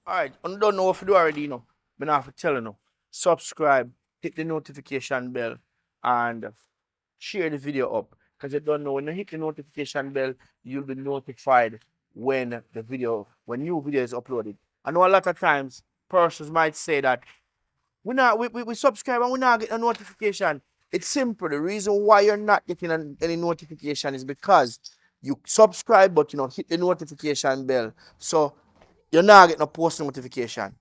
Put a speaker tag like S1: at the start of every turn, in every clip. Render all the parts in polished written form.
S1: Alright, you don't know what to do already, But I have to tell you. Subscribe, hit the notification bell, and share the video up. Because you don't know when you hit the notification bell, you'll be notified when new video is uploaded. I know a lot of times persons might say that we subscribe and we not get a notification. It's simple. The reason why you're not getting any notification is because you subscribe but you know hit the notification bell. So you're not getting a post notification.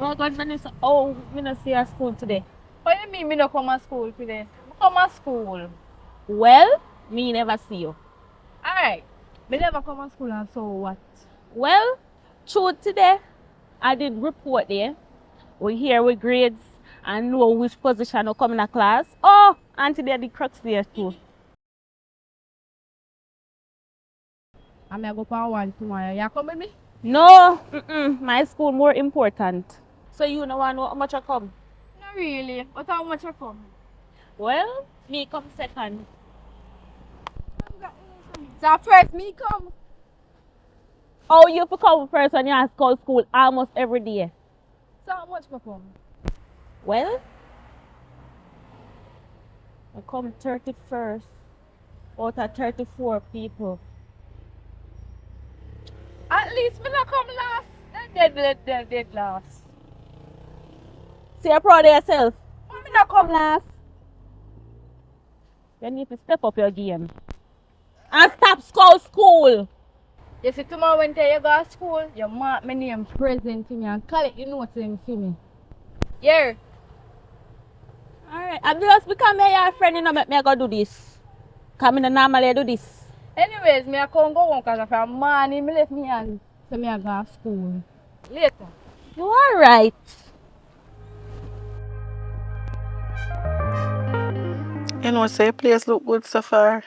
S2: Oh God, Vanessa. Oh, me not see her school today.
S3: What do you mean me no come to school today? I come to school.
S2: Well, me never see you.
S3: Alright. Me never come to school and so what?
S2: Well, true today, I did report there. We hear with grades and know which position will come in a class. Oh, and today the crux there too.
S3: I may go for one tomorrow. You come with me?
S2: No, my school more important. So you know want know how much I come?
S3: Not really. But how much I come?
S2: Well, me come second.
S3: So first me come.
S2: Oh, you have to come first when you ask school almost every day.
S3: So how much I come?
S2: Well, I come 31st out of 34 people.
S3: At least me not come last. Dead last.
S2: So you're proud of yourself?
S3: Why me not come last?
S2: You need to step up your game. And stop school.
S3: You see tomorrow when you go to school, you mark my name present to me and collect your notes in for me. Yeah.
S2: Alright, I'm just become your friend, you know, make me go do this. Come in normally do this.
S3: Anyways, me I can't go home because from morning me left me and so me I go to school. Later.
S2: You alright?
S4: You know, say place look good so far.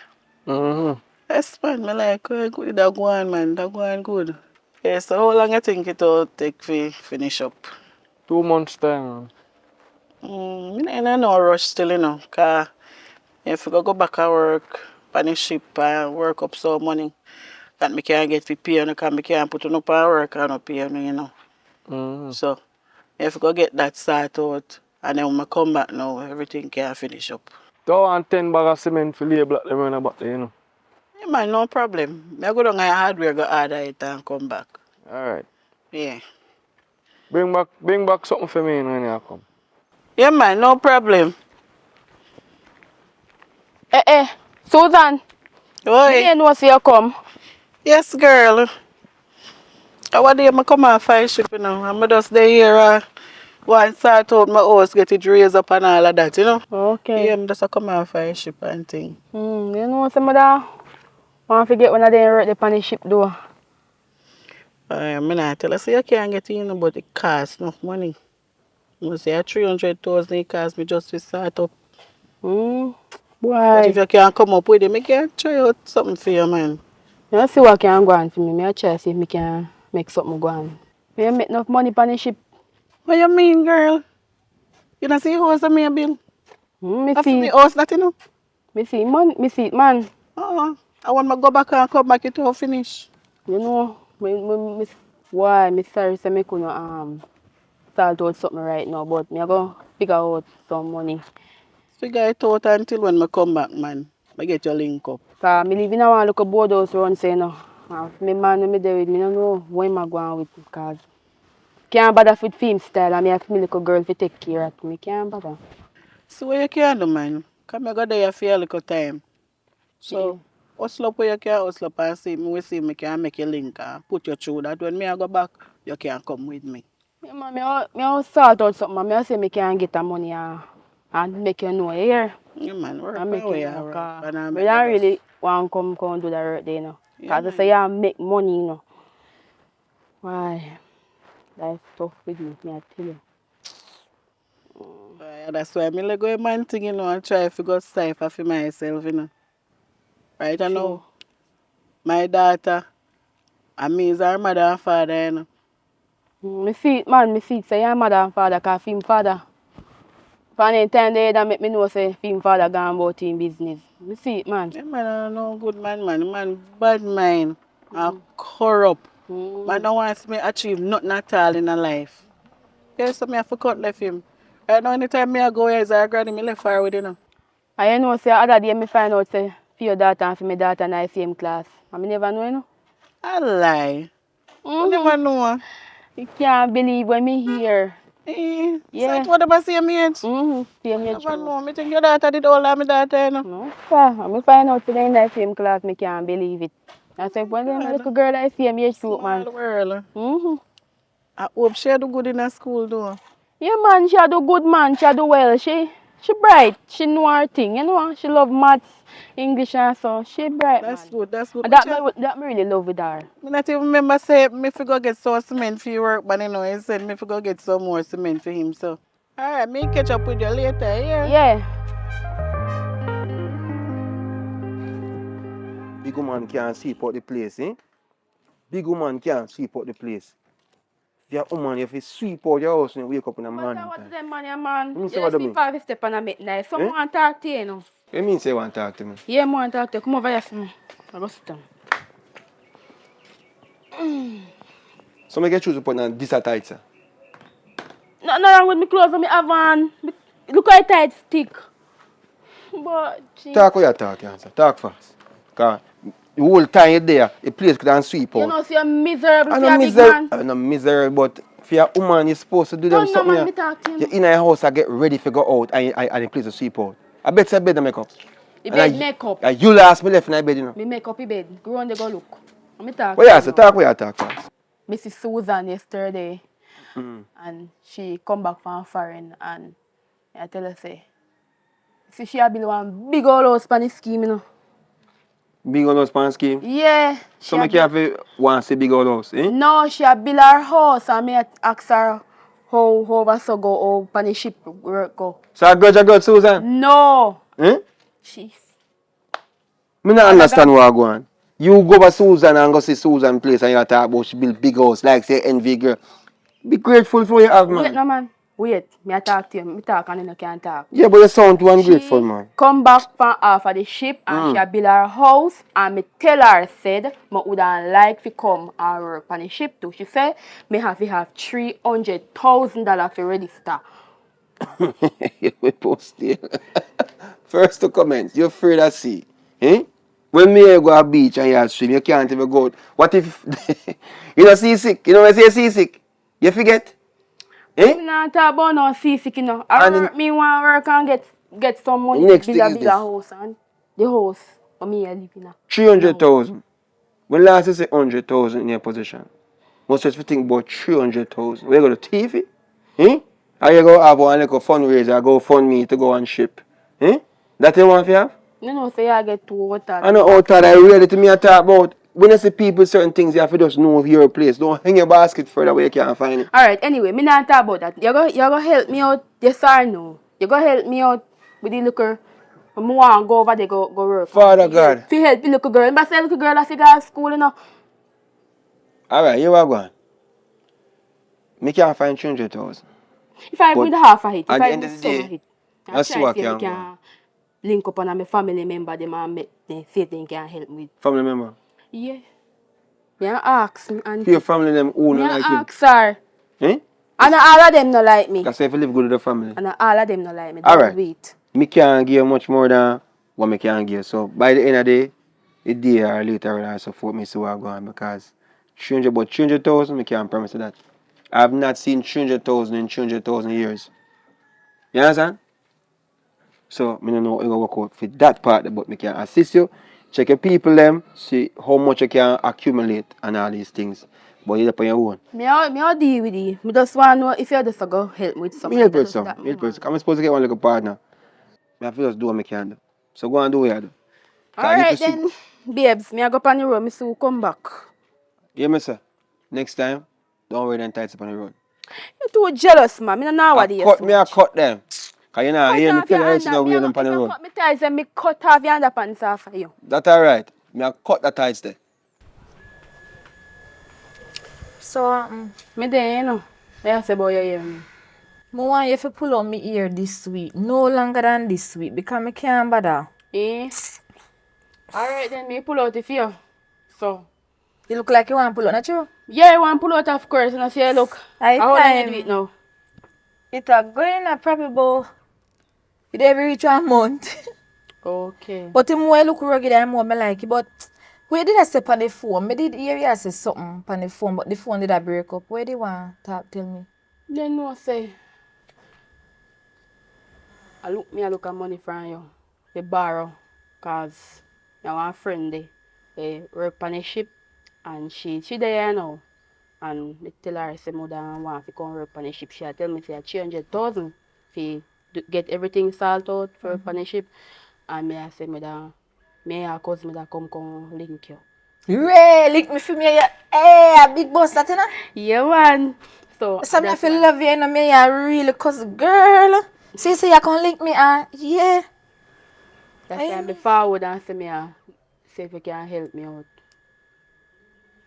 S1: Mm-hmm.
S4: Yes, man, me like good that go on, man. That go on good. Yeah, so how long you think it will take to finish up?
S1: 2 months time.
S4: Me ain't no rush still, you know. Cause if I go back at work, on the ship and work up some money, that me can't get to pay, because me can't put on up at work and not pay, you know.
S1: Mm-hmm.
S4: So, if I go get that sort out, and then when I come back now, everything can finish up.
S1: Don't want 10 bag of cement for label at them when about there, you know.
S4: Yeah, man, no problem. I go down at hardware, go order it and come back.
S1: Alright.
S4: Yeah.
S1: Bring back something for me when you come.
S4: Yeah, man, no problem.
S3: Susan, me
S4: Oi.
S3: didn't know see you come.
S4: Yes, girl. What day I come off fire ship, you know. I'm just there here, go and sort out my house, get it raised up and all of that, you know.
S3: Okay.
S4: Yeah, I'm just come off fire ship and thing.
S3: You know some of that? Want to get one of them work the on the ship door.
S4: I'm not tell her, say you can't get in, you know, but it costs enough money. You say 300,000 it cost me just to start up. But if
S3: Boy,
S4: you can't come up with it, I can try out something for you, man.
S3: you see what can go on for me. I try see if I can make something go on. Me make enough money on the ship.
S4: What you mean, girl? You don't see house of me, Bill?
S3: Me
S4: That's for me
S3: see,
S4: house, that, you know.
S3: me see it, man.
S4: I want to go back and come back it all finish.
S3: You know, why? Me sorry say me couldn't start out something right now, but me I go figure out some money.
S4: Figure it out until when I come back, man. I get your link up.
S3: Cause me live in a one look a board house run say no. Me man when me there with me, no know when I go on with cause can't bother with film style and me ask me little girl to take care of me. Can't bother.
S4: So what you can do, man? Come I go there for a little time. So, hustle up where you can hustle up and see me. We see me can make you link and put you through that. When me I go back, you can come with me.
S3: Yeah, man, me I sort out something. Man. Me I say me can get the money and make you know here.
S4: Yeah, man, work
S3: And make
S4: away,
S3: you know,
S4: alright.
S3: cause
S4: And I
S3: me
S4: make
S3: don't
S4: the bus.
S3: really want to come do the work there, you know.
S4: Yeah,
S3: Cause I say you make money, you know. Why? That's tough with me, I tell you.
S4: That's why I go a man thing, you know, and try to go cipher for myself, you know. Right I know. My daughter, and me is her mother and father, you know.
S3: Me see it, man. Me see it. Say your mother and father, cause film father. For any time they that make me know say film father gone about in business. Me see it, man.
S4: Yeah, man, I no good man, man. Man, bad mind, and corrupt. Man, don't want me achieve nothing at all in a life. Yeah, so me have to cut left him. Right now, anytime me I go here, is our granny, me left her with, you know.
S3: I you know say other day me find out say for your daughter and for my daughter in the same class. I me never know, you know.
S4: I lie. You never know.
S3: You can't believe when me hear.
S4: So
S3: Yeah.
S4: it what about same age?
S3: Same age.
S4: Never know. Me think your daughter did all of my daughter, you know.
S3: No, sir. I me find out today in the same class, me can't believe it. I say, when them little girl that same age too, man.
S4: Small world. I hope she do good in her school, though.
S3: Yeah, man, she a do good, man. She a do well. She bright. She know her thing, you know. She love maths, English and so. She bright,
S4: That's
S3: man.
S4: good, that's good.
S3: And that me really love with her.
S4: Me not even remember say me fi go get some cement for your work, but you know, he said me fi go get some more cement for him, so. Alright, me catch up with you later, yeah?
S3: Yeah.
S5: Big woman can't sweep out the place, eh? Big woman can't sweep out the place. If you're a woman, you have to sweep out your house and wake up in the
S3: But
S5: morning
S3: what
S5: time.
S3: them man, yeah, man?
S5: You say
S3: You
S5: what
S3: just
S5: do
S3: sleep
S5: mean?
S3: 5 step on a midnight. Someone talk to you, you know.
S5: You mean say you want to talk to me?
S3: Yeah, man, talk to you. Come over here for me. I go sit down.
S5: So I get choose to put on this tight, sir.
S3: Nothing wrong with me clothes when me have on. Look how tight stick. But, gee.
S5: Talk what you talk, answer. Talk fast. Because the whole time you're there, the place could sweep out.
S3: You know, see, you're miserable
S5: I'm
S3: for
S5: not
S3: a big man.
S5: miserable. I'm not miserable, but for a woman, you're supposed to do them
S3: Don't know,
S5: something.
S3: man, me talk to him.
S5: You're in your house and get ready to go out and the place to sweep out. I bet you bed make up.
S3: The
S5: And
S3: bed make up.
S5: You last me left in the bed, you know.
S3: Me make up the bed. Go on, they go look. And me talk
S5: What
S3: to
S5: you
S3: you
S5: say?
S3: now.
S5: Talk what you talk fast.
S3: Mrs. Susan yesterday. And she come back from foreign and I tell her, say, see, she a build one big old house for the scheme, you know.
S5: Big old house pan scheme.
S3: Yeah.
S5: So make you have to want to say big old house, eh?
S3: No, she a build her house and me ask her how over so go, how pan the ship work go.
S5: So I got Susan?
S3: No.
S5: Eh?
S3: She.
S5: Me not understand what go on. You go to Susan and go see Susan place and you talk about she build big house like say envy girl. Be grateful for what you have, man.
S3: Wait, no, man. Wait. Me a talk to you. Me talk and you can't talk.
S5: Yeah, but you sound too ungrateful, man.
S3: Come back from off of the ship and she a build her house and me tell her said me woulda like to come and work on the ship too. She said me have to have $300,000 to register.
S5: We post there. First to comment, you're afraid of sea. Eh? When me go to a beach and you swim, you can't even go out. What if you know seasick? You know when I say seasick? You forget? Eh?
S3: Me not talk about no seasick, you know. Me want work and get some money
S5: Next
S3: to
S5: thing
S3: build a
S5: is
S3: bigger
S5: this.
S3: house and the house for me I live in.
S5: 300,000. When last you say 100,000 in your position, most just think about 300,000. Where you go to TV? Eh? Or you go have one little fundraiser, go fund me to go on ship? Eh? That you want to have?
S3: You know, say I get too hot.
S5: I know how that I really to me I talk about. When I see people certain things, you have to just know your place. Don't hang your basket further where you can't find it.
S3: Alright, anyway, me not talk about that. You go help me out, yes or no? You go help me out with the little I want to go over there go work.
S5: Father God.
S3: If you help the little girl, but say little girl I see go to school, you know.
S5: Alright, you are going. Me can't find 300,000.
S3: If I
S5: But
S3: with half of it, if
S5: at the
S3: I
S5: end
S3: with
S5: of the
S3: some
S5: day,
S3: of it, I
S5: that's
S3: try
S5: what
S3: see if I
S5: can go.
S3: can link up on my family member them and make them see if they can help me with.
S5: Family member.
S3: Yeah. Me a ask me and
S5: For your family them who
S3: me
S5: not
S3: a
S5: like him.
S3: ask her.
S5: Eh?
S3: And all of them not like me.
S5: Because if you live good with the family.
S3: And all of them not like me.
S5: Alright.
S3: Wait.
S5: Me can't give much more than what me can give. So by the end of the day or later I support me so I go on because 300,000 me can't promise you that. I have not seen 300,000 in 300,000 years. You understand? So me don't know how it will work out for that part, but me can assist you. Check your people them, see how much you can accumulate and all these things. But you're up on your own.
S3: Me a deal with you. Me just want to know if you just go help me with something.
S5: Me help with some. I'm supposed to get one little partner. I have to just do what I can do. So go and do what you do.
S3: Alright then, babes, me I go on the road, me soon come back.
S5: Yeah, me sir. Next time, don't wear them tights up on the road.
S3: You too jealous, man. Me don't know what you
S5: I cut them. Because you know,
S3: cut
S5: hear me
S3: off
S5: tell
S3: your
S5: you
S3: hand
S5: you don't wear them on the
S3: if you
S5: road.
S3: cut me ties, then me cut off your underpants off of you.
S5: That's alright. Me I cut the tights there.
S6: So,
S3: Me there, you know. I say about your ear.
S6: I want you to pull out my ear this week. No longer than this week because I can't bother.
S3: Eh? Alright then, me pull out the fear. So.
S6: You look like you want to pull out, not true?
S3: Yeah, I want to pull out of course. And I say, look.
S6: I
S3: How long you do it now?
S6: It's a going up probably about, it every reach 1 month.
S3: Okay.
S6: But the more I look rugged, the more I like it. But where did I say on the phone? I did hear you say something on the phone, but the phone did I break up. Where do you want to talk, tell me?
S3: Then no say. I look at money from you. They borrow. Cause I want a friend there. They work on a ship and she there now. And I tell her, I say, mother, I want to come work on a ship. She tell me, say, 300,000 to get everything sorted out for work on a ship. And I say, mother, I cause me come link you.
S6: Ray, link me for me. Hey, a big boss that, you know?
S3: Yeah, man. So
S6: I feel love you, and me, I really, cause girl. See, you can link me, yeah.
S3: That's why I'm forward and say, see if you can help me out.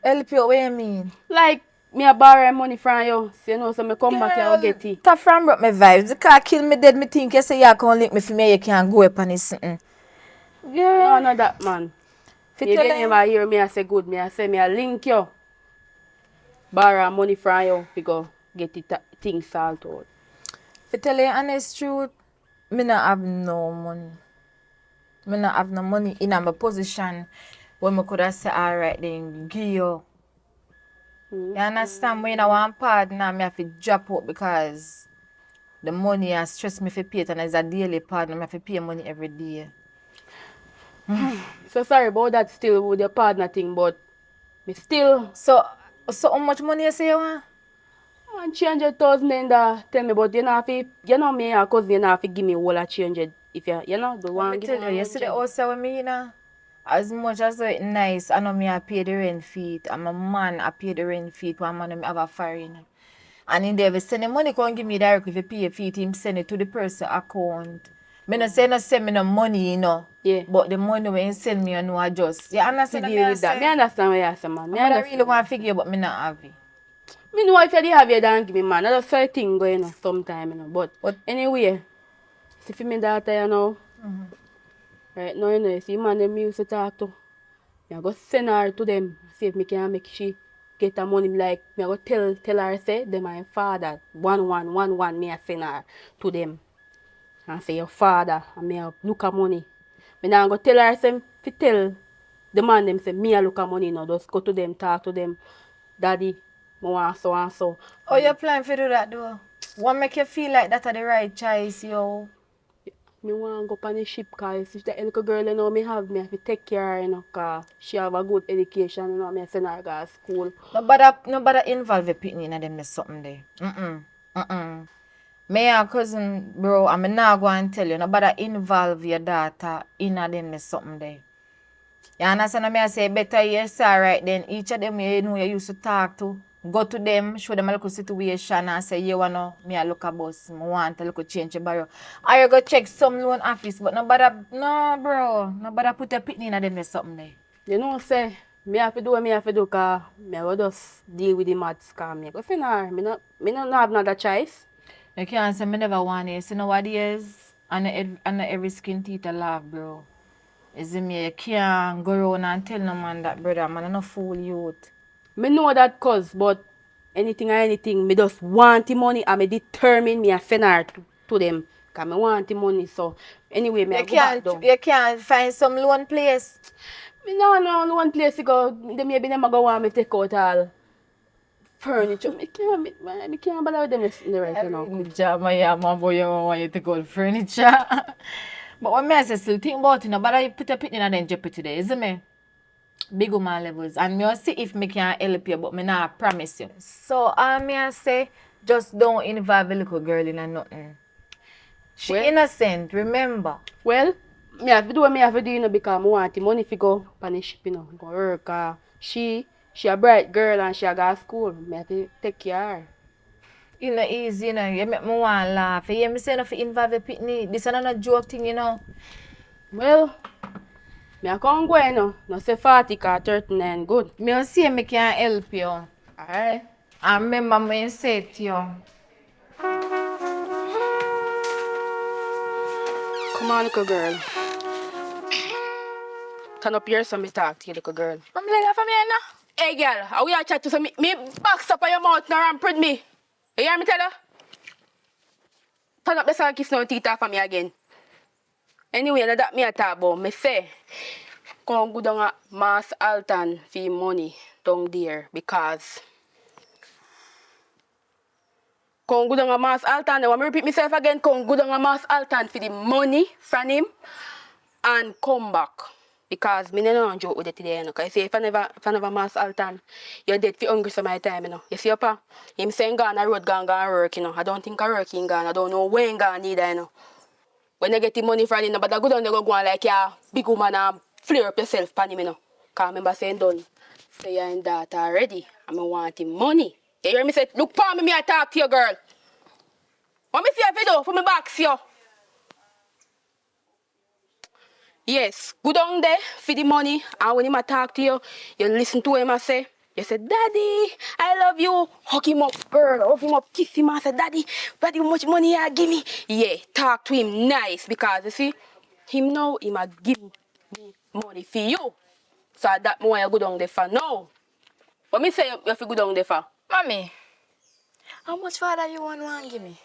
S6: Help you, what you mean?
S3: Like, me a borrow money from you. So you know, so me come back here and get it.
S6: That from broke my vibes. The car kill me dead. Me think you say you can't link me for me. You can't go up on this.
S3: No, not that man.
S6: Fit
S3: If
S6: tell
S3: you
S6: him.
S3: never hear me, I say good. Me I say me I link you. Borrow money from you. We go get it things sort out.
S6: Fit tell you honest truth. Me not have no money. Me not have no money in my position where me could have said, alright then, give you. You understand? When I want partner, me have to drop out because the money has stressed me for pay it and as a daily partner, I have to pay money every day.
S3: So sorry about that still with your partner thing, but me still
S6: So how much money you say you want?
S3: want change 1,000 in there. Tell me, but you know, if you know me, cause you know, if you give me all a change it. If you know, the
S6: Let
S3: one
S6: me
S3: give
S6: tell
S3: me
S6: you, you see the house with me, you know? As much as it's nice, I know me I pay the rent fee. I'm a man, I pay the rent fee. One man, I have a fire, you know? And in there, if send the money, can't give me directly if you pay a fee, him send it to the person account. Me no say no send me no money, you know.
S3: Yeah.
S6: But the money when you send me, you know, I just. You
S3: to
S6: understand what
S3: deal
S6: I
S3: with that.
S6: say?
S3: Me understand what you say, man. Me
S6: I
S3: understand.
S6: really want to figure, but me not have it.
S3: Me know if you have you don't give me, man. That's a thing going on sometime, you know. But anyway, see for me daughter, you know. Right now, you know, see man them me used to talk to. Me I go send her to them, see if me can make she get her money. Like me I go tell her say them my father 1111 me I send her to them. And say your father and me I look at money. Me now go tell her say fi tell the man them say me I look at money now. Just go to them, talk to them. Daddy, me want so and so.
S6: Oh, you plan to do that though? What make you feel like that are the right choice, yo?
S3: Me want go on the ship because if the little girl you know me have to take care of her, you know, cause she have a good education, you know, me send her to school.
S6: Nobody involve the picnic in them there's something there. Me and cousin, bro, I'm not going to tell you, nobody involve your daughter in them there's something there. You understand what I say? Better yes, alright then. Each of them you know you used to talk to, go to them, show them a little situation and say, you wanna me a look a bus, I want a little change your borrow. Or you go check some loan office, but no bro, nobody put a picnic in them there's something there.
S3: You know, say, me have to do what me have to do because me will just deal with the maths because me go fin her. Me not have another choice.
S6: You can't say me never want it. See nowadays, and every skin teeth a laugh, bro. Is it me? You can't go around and tell no man that, brother, man, I no fool youth.
S3: Me know that cause, but anything, me just want the money and me determine me a send her to them. Because me want the money, so anyway, me I go back down.
S6: You can't find some loan place.
S3: Me no one place to go. They maybe them go want me take out all furniture. Me can't bother with them in the right now.
S6: Man, boy, you want you to go furniture. But what me I say, still think about it, no, but you put a picnic in and jeopardy there, isn't me? Big woman levels. And me will see if me can help you, but me not promise you. So, me I say, just don't involve a little girl in nothing. She innocent, remember.
S3: Well, me have to do what me have to do, you know, because I want the money to go on the ship, you know, go work. She a bright girl and she a go to school. Me have to take care of her.
S6: You know, easy, you know, you make me want to laugh. You hear me say no to involve a picnic. This is not a joke thing, you know.
S3: Well, me a come go, you know. No say 40 or 39 good.
S6: Me will see if me can help you.
S3: Alright.
S6: I remember me say to you.
S3: Come on, little girl. Turn up here so me talk to you, little girl.
S6: I'm like, for me now.
S3: Hey, girl, how we are chat to so me box up on your mouth now and print me. You hear me tell you? Turn up the sound kiss no teeth off for me again. Anyway, now that me a talk about, me say, come go down at Mass Alton for money down there because come go down at Mass Alton, I want me repeat myself again, come go down at Mass Alton for the money from him and come back. Because me no joke with it today, you know. Cause I say if I never Mass Alton, you're dead for hungry some my time, you know. You see pa? Him saying gone a road gone work, you know. I don't think I work in gone. I don't know when gone either, you know. When you get the money from him, but I go down there go on like a big woman and flare up yourself pan him, you know. Cause I remember saying done. Say you're in that already. And I want him money. You hear me say, look for me, I talk to you, girl. What me see if you do for me box you? Yes, go down there for the money, and when him a talk to you, you listen to him and say, You say, Daddy, I love you. Hug him up, girl. Hug him up, kiss him and say, Daddy, how much money you give me? Yeah, talk to him nice because you see, him now, he might give me money for you. So that more you go down there for now. What me say you have to go down there for?
S6: Mommy, how much father you want to give me?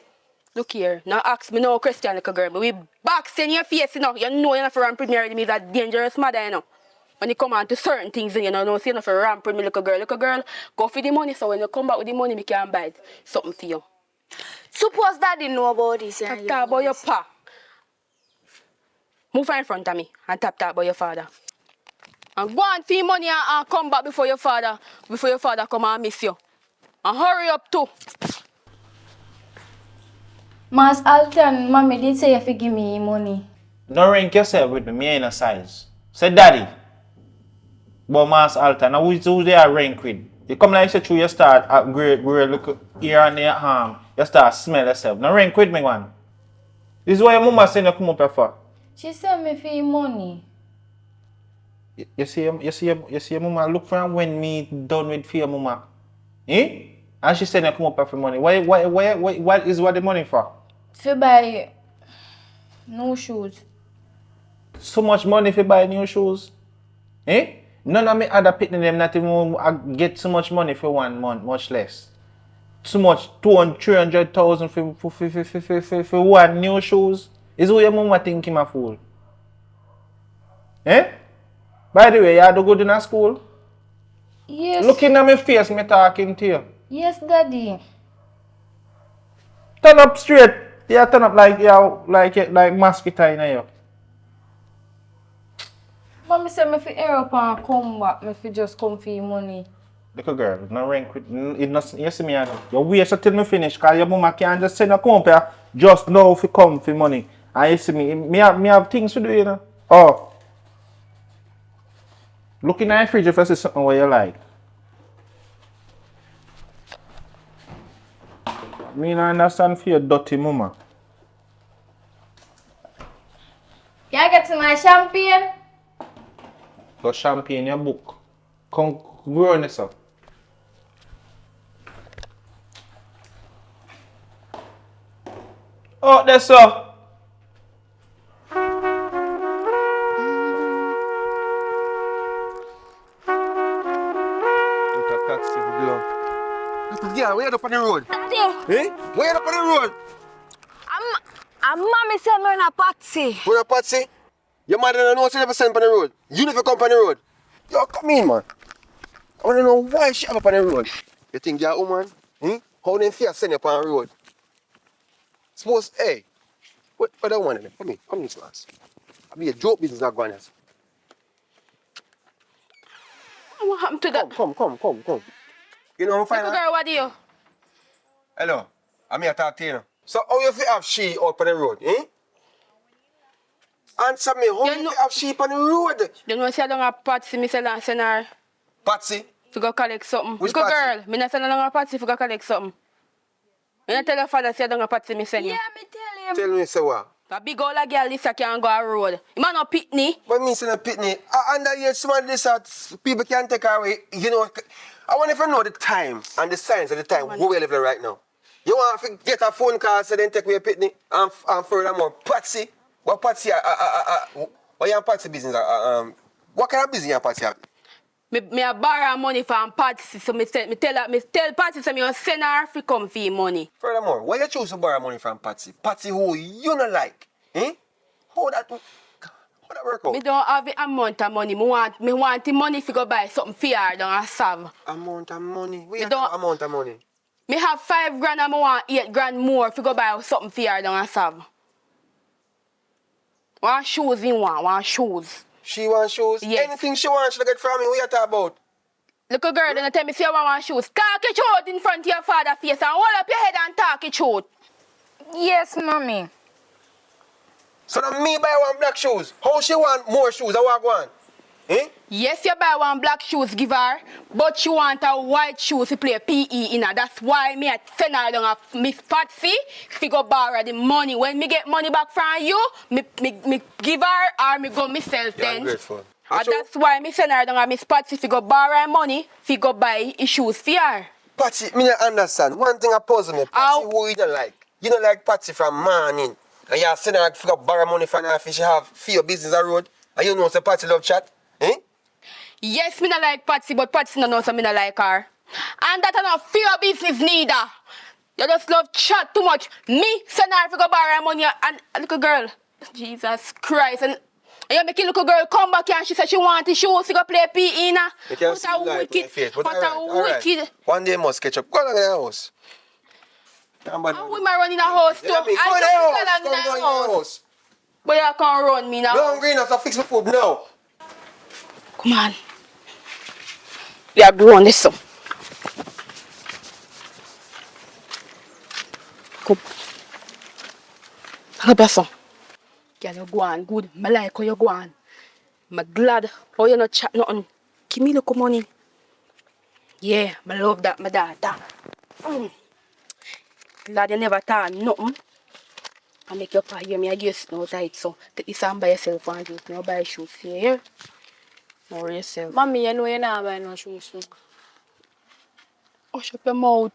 S3: Look here, now ask me no question, little girl. But we box in your face, you know. You know you're not for ramping me already. Me is a dangerous mother, you know. When you come on to certain things, you know, see enough for ramping me, little girl. Little girl, go for the money. So when you come back with the money, me can buy something for you.
S6: Suppose daddy know about this.
S3: Talk about your pa. Move in front of me and talk about your father. And go and see money and come back before your father come and miss you. And hurry up too.
S7: Mas Alton, mommy did say if you give me money.
S8: No rank yourself with me ain't a size. Say daddy. But Mass Alton, now who they are rank with? You come like you say through you start upgrade, look here and there arm. You start smell yourself. No rank with me, man. This is why your mama saying you come up here for.
S7: She sent me for your money.
S8: You see your mama look for when me done with for your mama. Eh? And she said you come up here for money. What is what the money for?
S7: To buy new shoes.
S8: So much money for buy new shoes. Eh? None of me other pitney them not even get so much money for 1 month, much less. Too much, 200,000, 300,000 for one new shoes. Is who your mama think him a fool? Eh? By the way, you do good in a school?
S7: Yes.
S8: Looking at my face, me talking to you.
S7: Yes, daddy.
S8: Turn up straight. Yeah, turn up like mosquito in you.
S7: Mommy said me fi air up and come back. Me fi just come for your money.
S8: Little girl, no rank with you see me. You wait till me finish, cause your mama can't just send a come up here just now if you come for money. And you see me have things to do, you know. Oh. Look in the fridge if I see something what you like. Me don't understand for your dirty mama.
S7: Can I get to my champagne?
S8: Go champagne your book. Come grow on yourself. Oh, that's all.
S5: Yeah, where you up on the road?
S6: Daddy,
S5: Eh? Where you up on the road?
S6: mommy said me on a party.
S5: Where you Patsy? Your mother don't know what you never send on the road. You never come on the road. Yo, come in, man. I want to know why she up on the road. You think you're a woman? Hmm? How them fear send you on the road? Suppose, hey, what I want in there? Come in this class. I be a joke business not going on.
S3: What happened to that?
S5: Come. You know, I'm fine.
S3: Little girl, what do you?
S5: Hello, I'm here to talk to you now. So how you fi have sheep out on the road, eh? Answer me, how you fi have sheep on the road?
S3: You know, say I don't have Patsy, me say send her
S5: Patsy?
S3: to go collect something.
S5: Which
S3: Little
S5: Patsy?
S3: girl, me not send her a Patsy to go collect something. Me not tell your father say I don't have Patsy, me send you.
S6: Yeah, me tell him.
S5: Tell me, say what?
S3: A big old girl this I can go a road. You man no pitney.
S5: What means in a pitney? Underage someone this out, people can take her away. You know, I want to know the time and the signs of the time who we live in right now. You want to get a phone call so then take me a pitney and furthermore, Patsy. What Patsy? What your Patsy business? What kind of business your Patsy have?
S3: Me a borrow money from Patsy, so me tell Patsy so me want send her to come for your money.
S5: Furthermore, why you choose to borrow money from Patsy? Patsy who you not like? Eh? How that work out?
S3: Me don't have the amount of money. Me want the money to go buy something for her down a Sav.
S5: Amount of money? Where
S3: You
S5: you
S3: don't-
S5: have amount of money?
S3: Me have 5 grand and me want 8 grand more to go buy something for her down a Sav. Want shoes in want shoes.
S5: She want shoes?
S3: Yes.
S5: Anything she wants, she'll get from me. What you talk about?
S3: Little girl, then tell me say you want shoes. Talk it out in front of your father's face and hold up your head and talk it out.
S6: Yes, mommy.
S5: So now me buy one black shoes. How she want more shoes? I want one. Eh?
S3: Yes, you buy one black shoes, give her, but you want a white shoes to play PE in her. That's why me send her down a Miss Patsy to go borrow the money. When me get money back from you, me give her or me go myself
S5: You're
S3: then.
S5: ungrateful.
S3: And that's why me send her down at Miss Patsy if you go borrow her money, if you go buy issues for her.
S5: Patsy, me not understand. One thing I puzzle me. Patsy, who you don't like? You don't like Patsy from morning. And you send her to borrow money from her if she have for your business on road. And you know say Patsy love chat. Eh?
S3: Yes, me not like Patsy, but Patsy no know so me not like her. And that not for your business neither. You just love chat too much. Me send her to go borrow her money and a little girl. Jesus Christ. And you make a little girl come back here and she said she want the shoes to go play PE now. What a wicked. What a wicked.
S5: One day must catch up. Go down in the house.
S3: And we might run in a house too.
S5: Go in the house.
S3: But you can't run me now.
S5: No hungry enough to fix my food now.
S3: Come on. We are growing this up. Come. Help us son. Girl, you go on good. I like how you go on. I'm glad how you not chat nothing. Give me little money. Yeah, I love that, my daughter. Glad you never thought nothing. I make your pa hear me, I guess no tight. So take this and buy yourself and you can buy shoes. You hear? More yourself.
S7: Mommy, you know you're not buying no shoes. So.
S3: Hush up your mouth.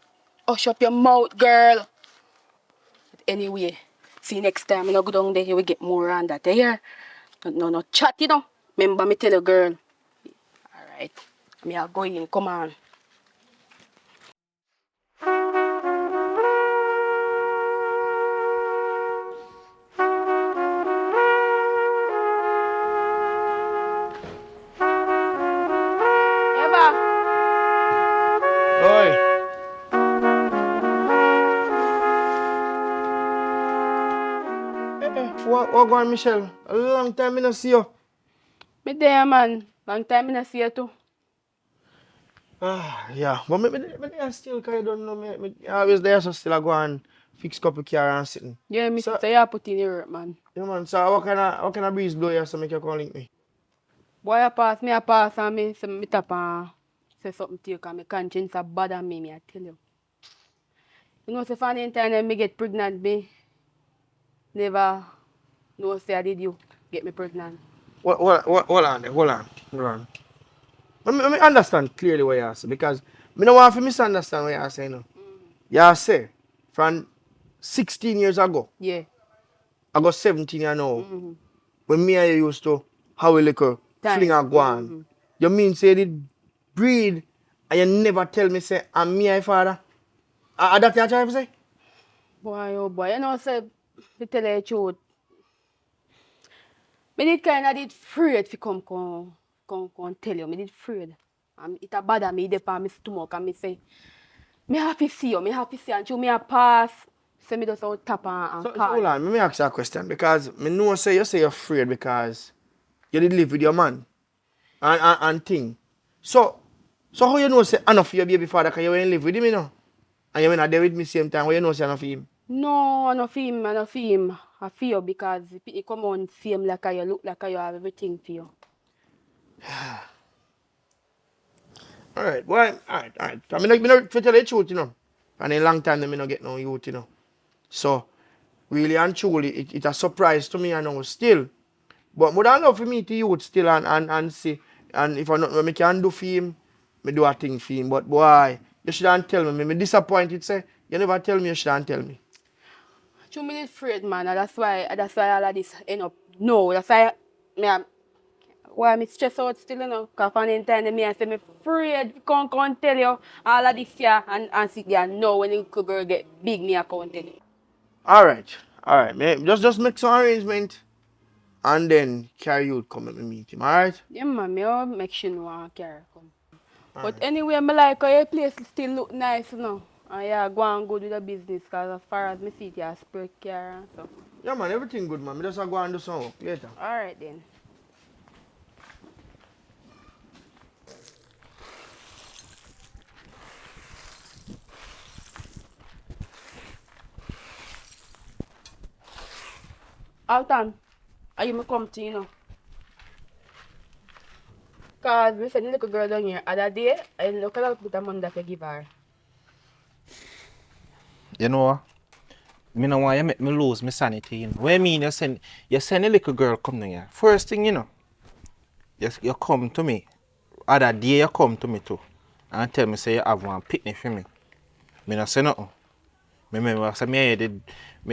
S3: Hush up your mouth, girl. But anyway, see you next time. I go down there, you will get more on that. You hear? No chat, you know. Remember me tell you, girl. Alright. I'll go in. Come on.
S1: Oi. What going, Michelle? A long time I don't see you.
S3: Me there, man. Long time I don't see you too.
S1: Yeah. But me there still, because you don't know me. I always there, so still I go and fix couple car and sitting.
S3: Yeah, me
S1: so,
S3: say you put in your work, man.
S1: Yeah, man. So what kind of breeze blow you so make you call link me?
S3: Boy, I pass and me say me tap and say something to you because my conscience a bother me, I tell you. You know, so for the time me get pregnant, me never know say I did you get me pregnant.
S1: Hold on. Let me understand clearly what you say because I don't want to misunderstand what you say now. You say from 16 years ago.
S3: Yeah.
S1: I got 17 years now. When me and you used to have a little fling and go on. You mean say you did breed and you never tell me say I'm me and father? That what you trying to say?
S3: Boy, oh boy, you know say to tell you the truth. Me did kind of afraid to come tell you. Me did afraid. It a bother me deep on my stomach and me say, me happy see you, me happy see you. And me a pass, so me just out tap and
S1: so
S3: call.
S1: hold on, let me ask you a question because me know say you say you're afraid because you did live with your man and thing. So how you know say enough for your baby father because you ain't live with him, you know? And you ain't there with me same time, how you know say enough for him?
S3: No, I don't feel him. I feel because he come on same like you look like you have everything for you.
S1: Alright, well, alright. I mean, not to tell you the truth, you know. And a long time, I don't get no youth, you know. So, really and truly, it's a surprise to me, I know, still. But more than love for me to youth still and see. And if I not what I can do for him, I do a thing for him. But boy, you shouldn't tell me. I'm disappointed, say. You never tell me, you shouldn't tell me.
S3: You me afraid, man. And that's why all of this end up. No, that's why I'm stressed out still, you know. Because for the time, I say I'm afraid to come tell you all of this here and sit there and know when the little girl get big, me I can't tell you.
S1: Alright. Man. Just make some arrangement and then carry you come and meet him, alright?
S3: Yeah, man, I'll make sure no one carry come. But anyway, I like how your place still look nice, you know. And yeah, go and good with the business because as far as I see it, you have spray car and so.
S1: Yeah, man, everything good, man. I just go and do some work later.
S3: Alright then. Alton, are you come to you know? Because we send the little girl down here other day and look at a bit of money that you give her.
S8: You know what? I don't want you make me lose my sanity, you know. What I mean, you send a little girl come down here. First thing, you know, Yes, you come to me. Other day you come to me too. And tell me say you have one picnic for me. Me not say nothing. Me remember say me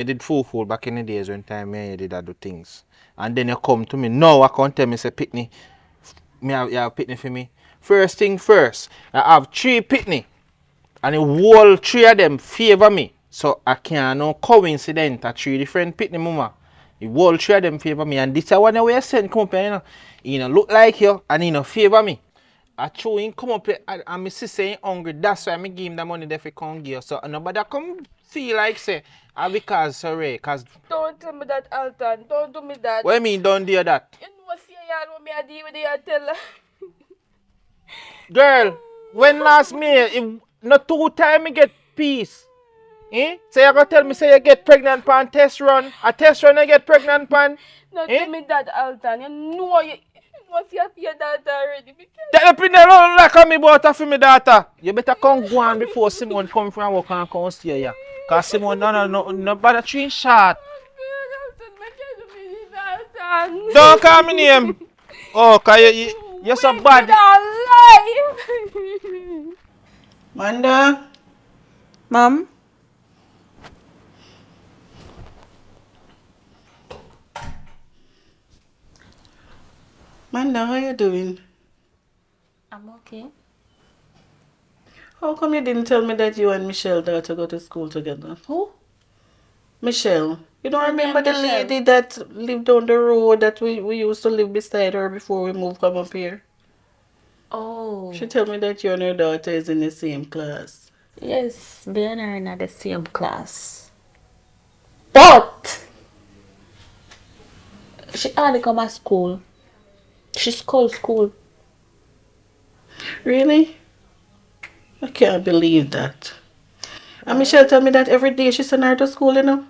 S8: did fool back in the days when time me did that do things. And then you come to me now I can't tell me say picnic. You have picnic for me. First thing first, I have 3 picnic. And the whole 3 of them favor me. So I can't no coincidence that 3 different picnic mama. The whole 3 of them favor me. And this is one way I send come up here, you know. He no look like you and he no favor me. I show him come up here and my sister ain't hungry. That's why I give him the money there for come give. So nobody come feel like say, because sorry, cause
S3: Don't tell me that, Alton. Don't do me that.
S8: what you mean don't do that?
S3: You know, see, you know me, I deal with you, tell her.
S8: Girl, when last May, if not 2 times me get peace. Eh? So you gonna tell me say you get pregnant pan test run. A test run you get pregnant pan.
S3: Don't tell me that, Alton. You know see your daughter already.
S8: Take the pin alone like me daughter for me daughter. You better come go on before Simon come from work and come stay here. Cause Simon no bother 3 shot. Don't call me name. Oh, cause you're so bad.
S4: Manda?
S6: Mom?
S4: Manda, how you doing?
S6: I'm okay.
S4: How come you didn't tell me that you and Michelle daughter go to school together?
S6: Who?
S4: Michelle. You don't
S6: Her
S4: remember
S6: name
S4: the
S6: Michelle.
S4: lady that lived down the road that we used to live beside her before we moved come up here?
S6: Oh.
S4: She told me that you and her daughter is in the same class.
S6: Yes, me and her are in the same class. But she hardly come to school. She's called school.
S4: Really? I can't believe that. And Michelle told me that every day she send her to school, you know?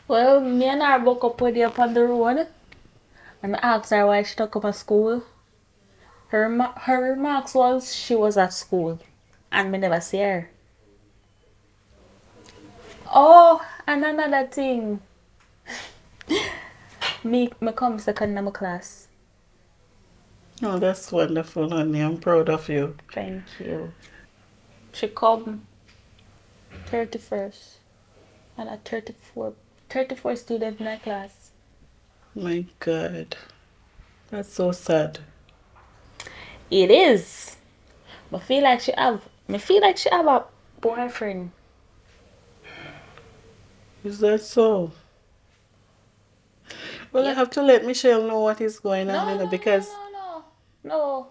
S6: Well, me and her woke up one day up on the road. And I asked her why she don't come to school. Her remarks was she was at school. And me never see her. Oh, and another thing. me come second in my class.
S4: Oh, that's wonderful, honey. I'm proud of you.
S6: Thank you. She come 31st. And at 34 students in her class.
S4: My God. That's so sad.
S6: It is. I feel like she have a boyfriend.
S4: Is that so? Well, I have to let Michelle know what is going on, you know, because...
S6: No.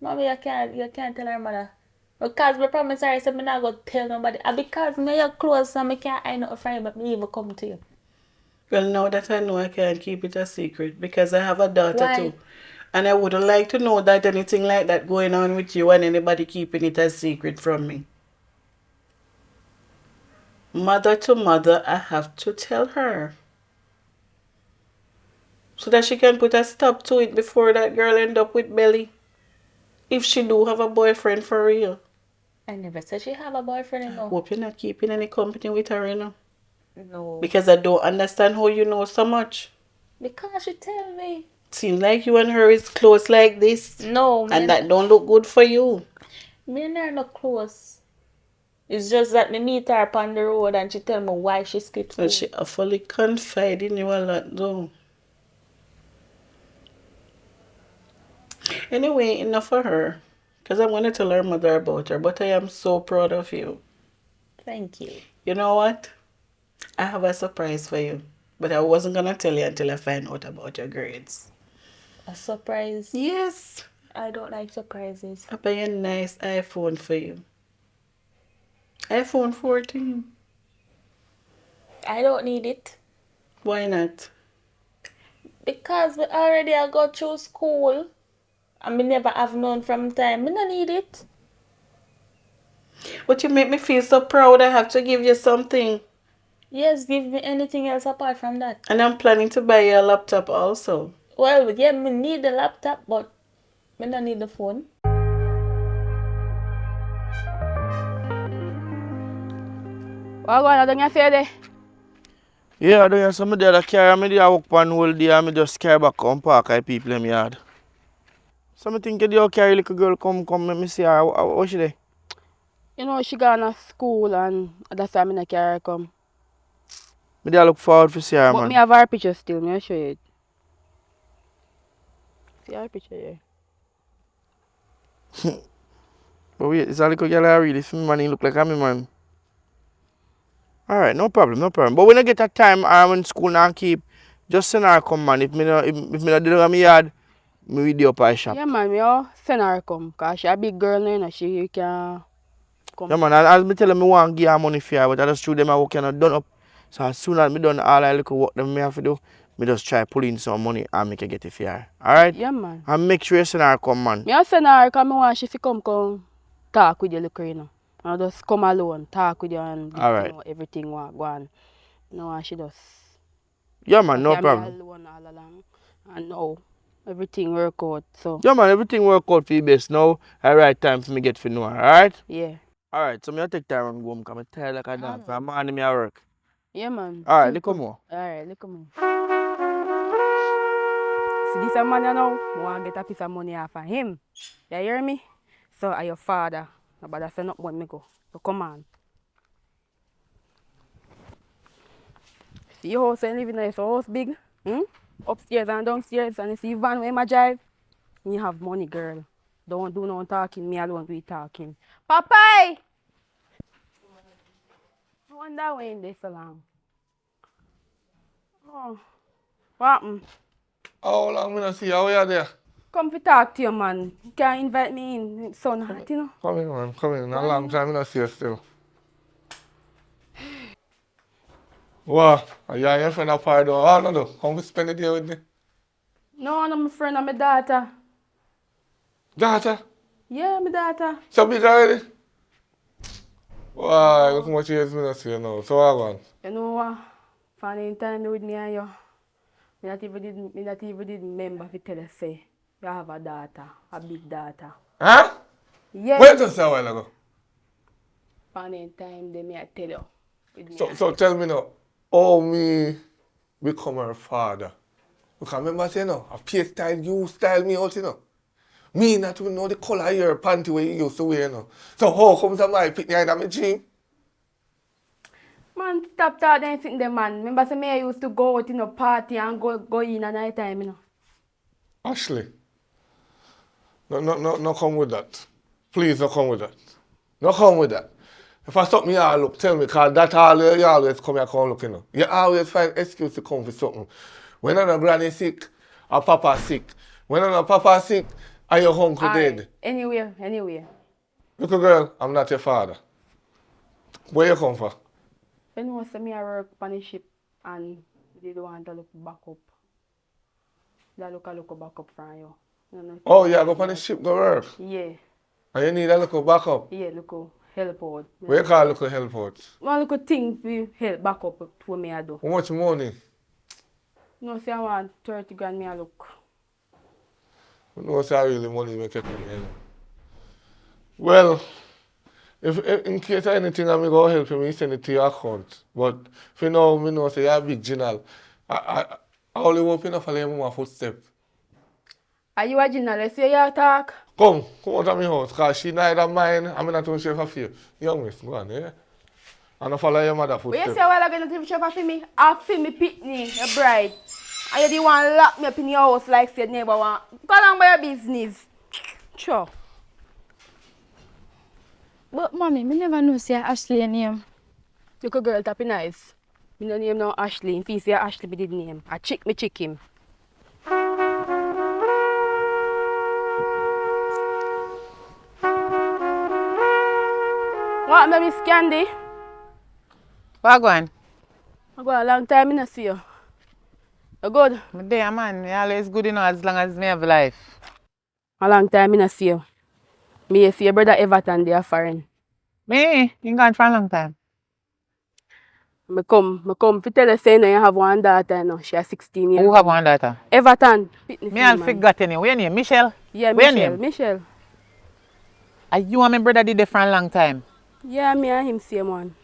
S6: Mommy, you can't tell her mother. Because me promise her, I said me not go tell nobody. And because me you're close so me can't hide nothing from you, but me even come to you.
S4: Well, now that I know I can't keep it a secret because I have a daughter
S6: Why?
S4: too. And I wouldn't like to know that anything like that going on with you and anybody keeping it a secret from me. Mother to mother, I have to tell her. So that she can put a stop to it before that girl end up with belly. If she do have a boyfriend for real.
S6: I never said she have a boyfriend, you know.
S4: Hope you're not keeping any company with her, you know.
S6: No.
S4: Because I don't understand how you know so much.
S6: Because she tell me.
S4: Seems like you and her is close like this.
S6: No,
S4: And that don't look good for you.
S6: Me and her not close. It's just that me meet her up on the road and she tell me why she skipped school.
S4: Well, she awfully confide in you a lot though. Anyway, enough for her. Because I want to tell her mother about her. But I am so proud of you.
S6: Thank you.
S4: You know what? I have a surprise for you. But I wasn't going to tell you until I find out about your grades.
S6: A surprise?
S4: Yes.
S6: I don't like surprises.
S4: I buy a nice iPhone for you. iPhone 14.
S6: I don't need it.
S4: Why not?
S6: Because we already go through school. And me never have none from time. Me don't need it.
S4: But you make me feel so proud I have to give you something.
S6: Yes, give me anything else apart from that.
S4: And I'm planning to buy you a laptop also.
S6: Well, yeah, me need the laptop, but me don't need the phone.
S3: What going on? Don't you feel there?
S1: Yeah, I don't have some of the other carry me there walk one whole day and me just carry back home park I people in my yard. So I think you carry little girl come let me see her. How she there?
S3: You know, she gone to school and that's why I not carry her come.
S1: Me dey look forward to see her,
S3: But
S1: man.
S3: me have her picture still, me show you it. See her picture here.
S1: But wait, is that little girl I really see me, man? He look like a me, man. Alright, no problem, no problem. But when I get that time when school now keep, just send her come, man. If me not do it on my yard, me with the up her shop.
S3: Yeah, man, me all send her come. Because she a big girl now, you know, she can come.
S1: Yeah, man, as me tell them me want to give her money for her, but I just through them I work and done up. So as soon as me done all I little work them me have to do, me just try pull in some money and make her get it for her. Alright?
S3: Yeah, man.
S1: And make sure you send her come, man.
S3: Me a send her because I want she to come talk with you, look, you know. And just come alone, talk with you and
S1: All right.
S3: you know, everything want go on. You know, and she just...
S1: Yeah, man, no
S3: me
S1: problem.
S3: alone all along. And now, everything work out, so...
S1: Yeah, man, everything work out for you best now. Alright, time for me get to know her, alright?
S3: Yeah.
S1: Alright, so me take time and go home because I'm tired like I dance. I'm on me at work.
S3: Yeah, man.
S1: Alright,
S3: Super.
S1: look more.
S3: Alright, look more. See this man you know, I want to get a piece of money off of him. You hear me? So, are your father. Nobody say not when me go. So, come on. See your house and living in your house big? Upstairs and downstairs. And you see van where my drive? You have money, girl. Don't do no talking. Me alone do talking. Popeye! I wonder when they so long. Oh. What happened?
S9: How long me not see you? How you there?
S3: Come to talk to you, man. You can't invite me in. Son hot, you know.
S9: Come in, man. Come in. A long time I not see you still. What? Are you and your friend apart though? Oh, no. Come spend the day with me.
S3: No, I'm my friend, I'm my daughter.
S9: Daughter?
S3: Yeah, my daughter.
S9: So big already? Why? Look how much years me not see you now. So what going?
S3: You know what? Funny time with me and you. Me not even did remember to tell you say you have a daughter, a big daughter.
S9: Huh?
S3: Yeah.
S9: Where just a while ago?
S3: Funny time they me I tell you. With me
S9: So tell me now, how me become her father? Because remember say no, a P style, you style me out, you know. Me not even know the colour of your panty where you used to wear, you know. So how comes that my picnic in my dream?
S3: Man, stop talking anything there, man. Remember say me I used to go out in a party and go in at night time, you know.
S9: Ashley, no come with that. Please don't come with that. No come with that. If I stop me all look, tell me, because that all you always come here come look, you know. You always find excuse to come for something. When a granny sick, or papa sick. When a papa sick, or your uncle dead.
S3: Anywhere.
S9: Little girl, I'm not your father. Where you come from?
S3: You know, say me I work on the ship and they don't want to look back up. They look back up from you. You know,
S9: Oh, you go on the ship go work?
S3: yeah.
S9: And you need a little backup?
S3: Yeah, look help out.
S9: Where you call little help out?
S3: One little thing for help back up to what me I do.
S9: How much money?
S3: No, say I want 30 grand me I look.
S9: No, say I really money make it. Well, if in case of anything I'm going to help you, send it to your account. But for now, I know say you're a big general. I only hope you not follow your mama footstep.
S3: Are you a journalist? You talk?
S9: Come out of my house, because she neither mine, I'm not too sure for you. Young miss, go on, yeah? And I follow your mother
S3: But
S9: footstep.
S3: you say well I'm going to show for me? I feel me pitney, your bride. And you the one lock me up in your house like said neighbor want. Go along by your business. Sure.
S7: But mommy, me never know say Ashley your name.
S3: Look a girl tapping nice. Me no name now Ashley. If you say Ashley me did name. I chick him. What, Miss Candy?
S6: What going?
S3: I go a long time in see you. You good?
S6: Me there, man. You always good, you know, as long as me have life.
S3: A long time in see you. Me see your brother Everton they are foreign.
S6: Me? You gone for a long time.
S3: Me come to tell you say no, you have one daughter now. She is 16 years
S6: Who
S3: old.
S6: have one daughter?
S3: Everton.
S6: Me I'll forget your name. Where your name? Michelle?
S3: Yeah,
S6: Where
S3: Michelle.
S6: name?
S3: Michelle.
S6: Are you and my brother did it for a long time?
S3: Yeah, me and him same one.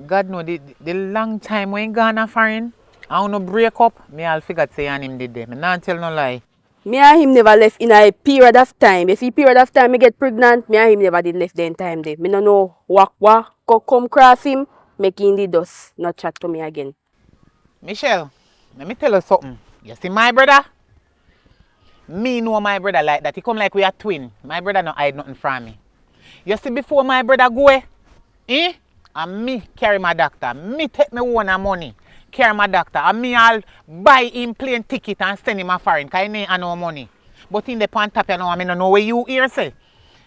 S6: God know, the long time when gone a foreign, I want to break up, me I'll figure say and him did them. Me not tell no lie.
S3: Me and him never left in a period of time. If he period of time me get pregnant, me and him never did left then time there. Me no know what come cross him, make him the dust, not chat to me again.
S10: Michelle, let me tell you something. You see my brother? Me know my brother like that. He come like we are twin. My brother no hide nothing from me. You see before my brother go, and me carry my doctor. Me take me own money, carry my doctor. And me all buy him plane ticket and send him a foreign, because he ain't no money. But in the pan top, you know, I mean, no know where you hear say.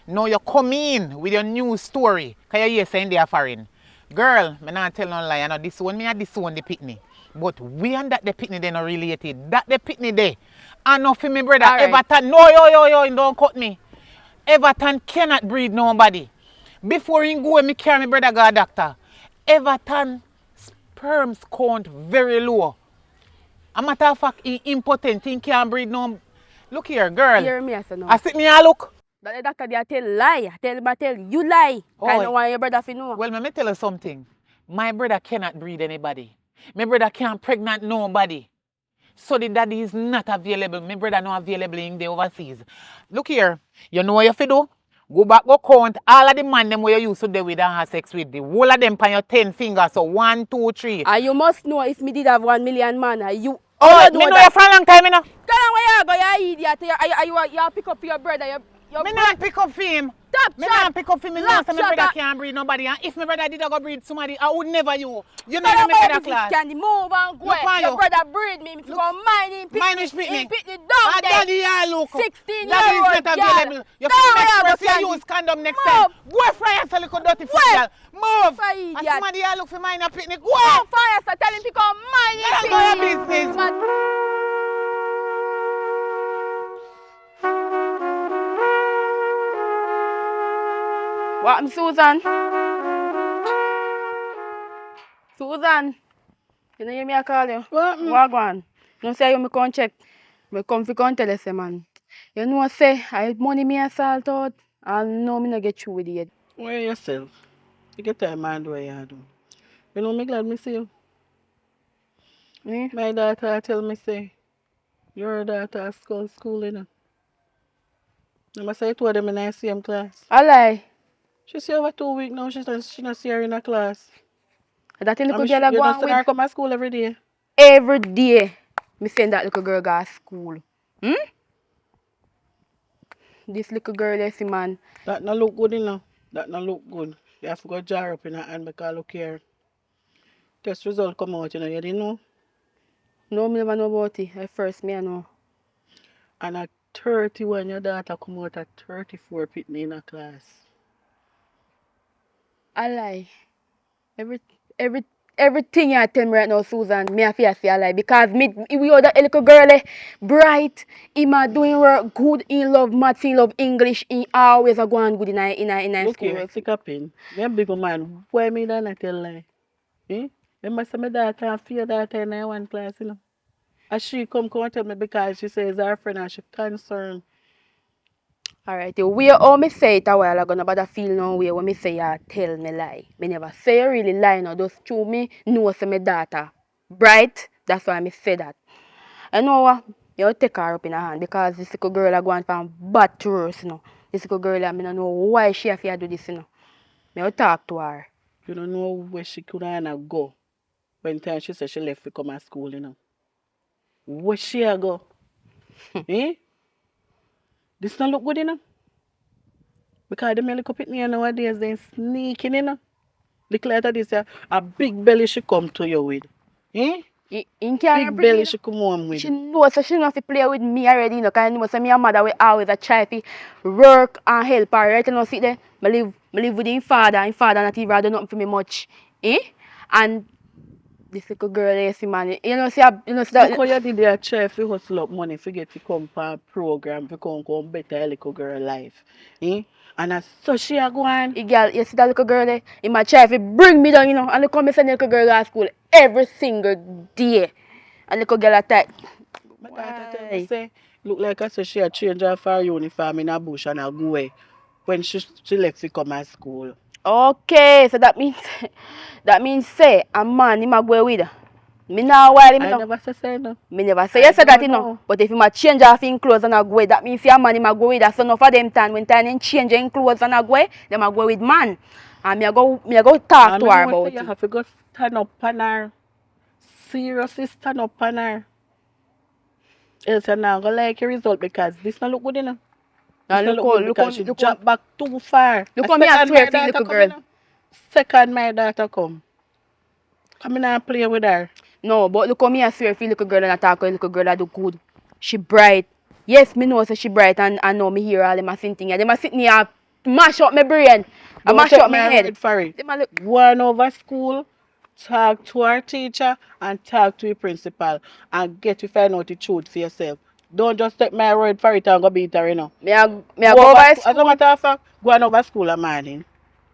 S10: Now you come in with your new story, because you hear saying they are foreign. Girl, me not tell no lie, you know, this one, me and this one the pitney. But we and that the pitney they not related. That the pitney they. And no for me brother,
S3: All right.
S10: Everton, no, yo, don't cut me. Everton cannot breed nobody. Before he go, me carry my brother go doctor. Everton sperms count very low. A matter of fact, he impotent, he can't breed no. Look here, girl.
S3: Hear me, I say no.
S10: I sit me a look.
S3: That the doctor they tell lie. Tell you lie. I don't want your brother to know.
S10: Well, let me tell you something. My brother cannot breed anybody. My brother can't pregnant nobody. So the daddy is not available. My brother not available in the overseas. Look here. You know what you have to do? Go back, go count all of the man them where you used to do with and have sex with. The whole of them on your 10 fingers. So 1, 2, 3.
S3: And you must know if me did have 1 million man. You
S10: Oh, me know you for a long time, you know.
S3: Tell him where you go, you idiot. You pick up your brother.
S10: Me not pick up for him.
S3: Stop,
S10: Me not pick up for him. Me know say my brother can't breed nobody. And if my brother did go breed somebody, I would never you. You know me brother class.
S3: Can move and go. Your brother breed me. If you go mind him, pick the dog there.
S10: Daddy, I look.
S3: 16
S10: Daddy
S3: years
S10: is not available. You next person you use condom next time. Go fry us a little dirty foot, girl. Move. And somebody I look for mine a picnic. Go.
S3: Fire, so tell him to come mind him.
S10: Go your business.
S3: What, Susan? Susan, you know hear me I call you? What go on? You say you me come check. Me come fi come tell you say man. You know say I money me a salt out and no me no get through with it yet.
S4: Where yourself? You get time and where you do. You know me glad me see you. My daughter tell me say your daughter school you know. I must say to them in the same class.
S3: I lie.
S4: She see over 2 weeks now, she not see her in a class.
S3: That little girl go on
S4: with her come to school every day.
S3: Every day. Me send that little girl go to school. This little girl is man.
S4: That not look good enough. That not look good. You have to go jar up in her hand because look here. Test result come out, you know, you didn't know?
S3: No, me never know about it. At first me I know.
S4: And at 31 your daughter come out at 34 pitney in a class.
S3: I lie. Everything you tell me right now, Susan, me have to say I lie. Because we are that little girl, bright, he doing work good, he love maths, he love English, he always a going good in
S4: Look
S3: school.
S4: here, stick a pin. Me a big man, why me don't tell lie? Remember say my daughter and fear daughter in one class, you know. And she come tell me because she says her friend and she concerned.
S3: Alright, the way how me say it a while ago, nobody feel no way when me say you tell me lie. Me never say you really lie now, just true me know say my daughter bright, that's why me say that. And know what? You take her up in her hand because this little girl are going from bad to worse, you know. This little girl I don't know why she have to do this, you know. Me will talk to her.
S4: You don't know where she could have go when time she said she left to come to school, you know. Where she a go? This not look good, you know. Because the little pitney nowadays they sneaking, you know. Look like this a big belly she come to you with. Big belly she come home with.
S3: She knows so she not to play with me already, you know, because I know so me and mother will always a try to work and help her. Right now, see there, I live with him father not even do nothing for me much. And this little girl is man, you know, see that.
S4: Look how you did there try to hustle up money to get to come for a program to come better a little girl life. And so she a go on.
S3: Girl, you see that little girl there? He might try to bring me down, you know, and look how me send the little girl to school every single day. And little girl attack.
S4: My daughter tell me say, look like I said she a change her for her uniform in a bush and a go away when she left to come to school.
S3: Okay, so that means say a man he might go with her. Me now worry me
S4: I
S3: no.
S4: never say no.
S3: Me never say
S4: I
S3: you say that
S4: don't
S3: you know.
S4: know.
S3: But if you might change off in clothes and a go with that means your man him a go with that. So enough of them time when time him change in clothes and a go, them a go with man. And me a go talk
S4: I
S3: to her
S4: know
S3: about
S4: say you
S3: it.
S4: have to go stand up on her. Seriously stand up on her. Else you're not gonna like your result because this not look good enough. This
S3: And
S4: not
S3: look
S4: look
S3: how
S4: good because she
S3: look how
S4: dropped back too far.
S3: look
S4: A
S3: how me a
S4: second
S3: swear
S4: my
S3: for you,
S4: daughter
S3: little
S4: come
S3: girl.
S4: in. Second my daughter come. Come in and play with her.
S3: No, but look how me a swear for you, little girl and I talk to little girl that do good. She bright. Yes, me know say she bright and I know me hear all them a sing thing. Them a sit here mash up my brain. I
S4: Don't
S3: mash
S4: take
S3: up my
S4: my
S3: head.
S4: word for it.
S3: Them a look.
S4: Go on over school, talk to our teacher and talk to your principal and get to find out the truth for yourself. Don't just take my word for it and go beat her, you know.
S3: Me a
S4: Go
S3: go
S4: over
S3: over
S4: school. As a
S3: school.
S4: matter of fact, go on over school a morning.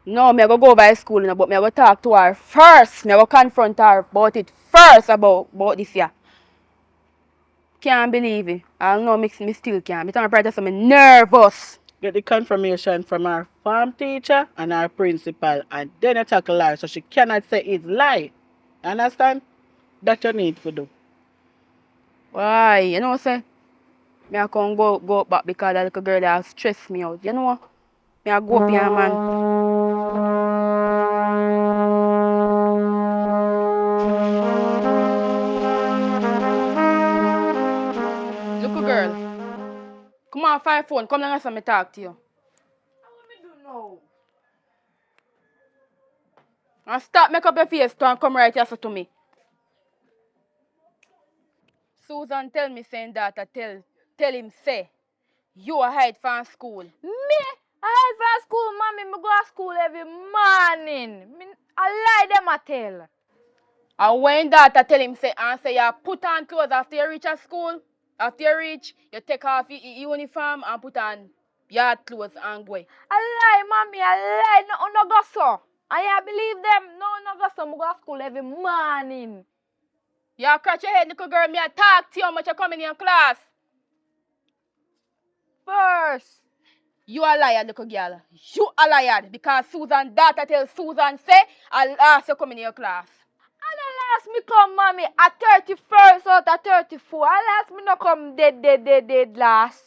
S3: No, me a go over school, you know, but me a go talk to her first. Me a go confront her about it first about this year. Can't believe it. I don't know, me still can't. Me tell my brother so me nervous.
S4: Get the confirmation from our farm teacher and our principal and then you tackle her so she cannot say it's lie. Understand? That you need to do.
S3: Why? You know say me a come go back because that little girl that stress me out. You know? Me a go up here, man. Little girl. Come on, find phone. Come down and me talk to you.
S7: What me do now?
S3: And stop make up your face and come right here so to me. Susan tell me saying that tell him say you a hide from school.
S7: Me? I head from school, mommy. Me go to school every morning. I lie them a tell.
S3: And when daughter tell him say you put on clothes after you reach at school, after you reach, you take off your uniform and put on yard clothes and go.
S7: I lie, mommy. I lie. No go so. I believe them. No go so. Me go to school every morning.
S3: You scratch your head, little girl. Me a talk to you how much you come in your class.
S7: First.
S3: You a liar, little girl. You a liar because Susan daughter tell Susan say I'll ask you come in your class.
S7: And the last me come, mommy, at 31st out of 34. And last me no come dead last.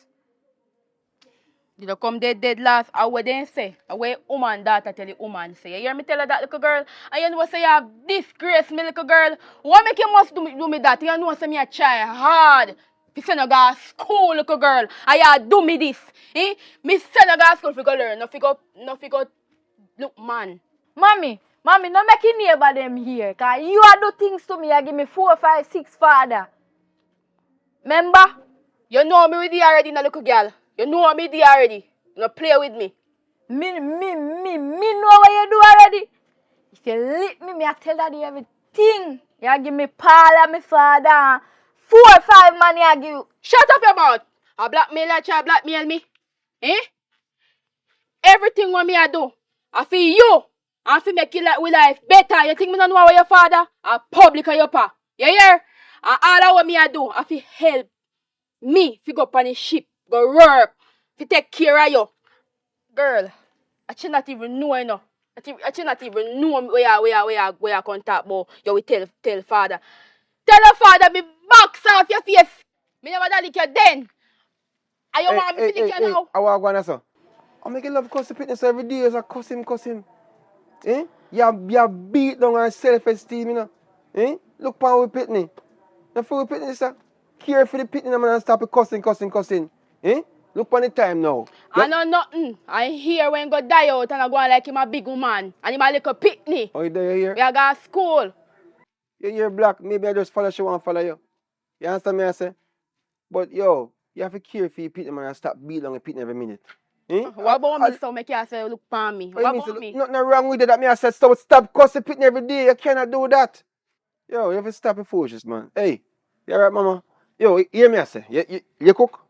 S3: Did you come dead last? Or what they say? Or what woman daughter tell the woman say? You hear me tell her that, little girl? And you know say you have disgrace me, little girl. What make you must do me that? You know say me a try hard. Me say no go to school, little girl. And you do me this. Eh? Me say no go to school if you go learn. No fi go look man.
S7: Mommy, no make your neighbor them here. Cause you a do things to me. You give me 4, 5, 6 father. Remember?
S3: You know me with you already, no little girl. You know me with you already. You no play with me.
S7: Me know what you do already. If you lick me, I tell daddy everything. You give me Paul and my father. 4 or 5 money I give you.
S3: Shut up your mouth. A blackmail you try blackmail me. Eh? Everything what me I do, I feel you. I feel make you with life better. You think me don't know what your father? I public or your pa. You hear? And all of what me I do, I feel help me to go up on the ship, go work, to take care of you. Girl, I should not even know you know. I should not even know where you contact about you will tell father. Tell your father me box off your face. Me never that lick you then. And you want me to lick you now?
S5: I want to go on, sir. I make a love cuss the fitness every day as I cuss him. Eh? You beat down our self-esteem, you know. Eh? Look pan with pitney. Now for the pitney, sir. Care for the pitney, man, and stop cussing. Eh? Look pan the time now.
S3: I know nothing. I hear when go die out and I go on like him a big woman. And him a little pitney.
S5: Oh, you hear?
S3: We are going to school.
S5: You hear black, maybe I just follow she want to follow you. You understand me I say? But yo, you have to care for your pitney, man, and stop beat down the pitney every minute. Eh?
S3: What about me so make you say look pan me? What about me?
S5: Nothing wrong with it that me I said stop cussing pitney every day. You cannot do that. Yo, you have to stop it foolishness, man. Hey, you alright, mama? Yo, hear me I say. You cook?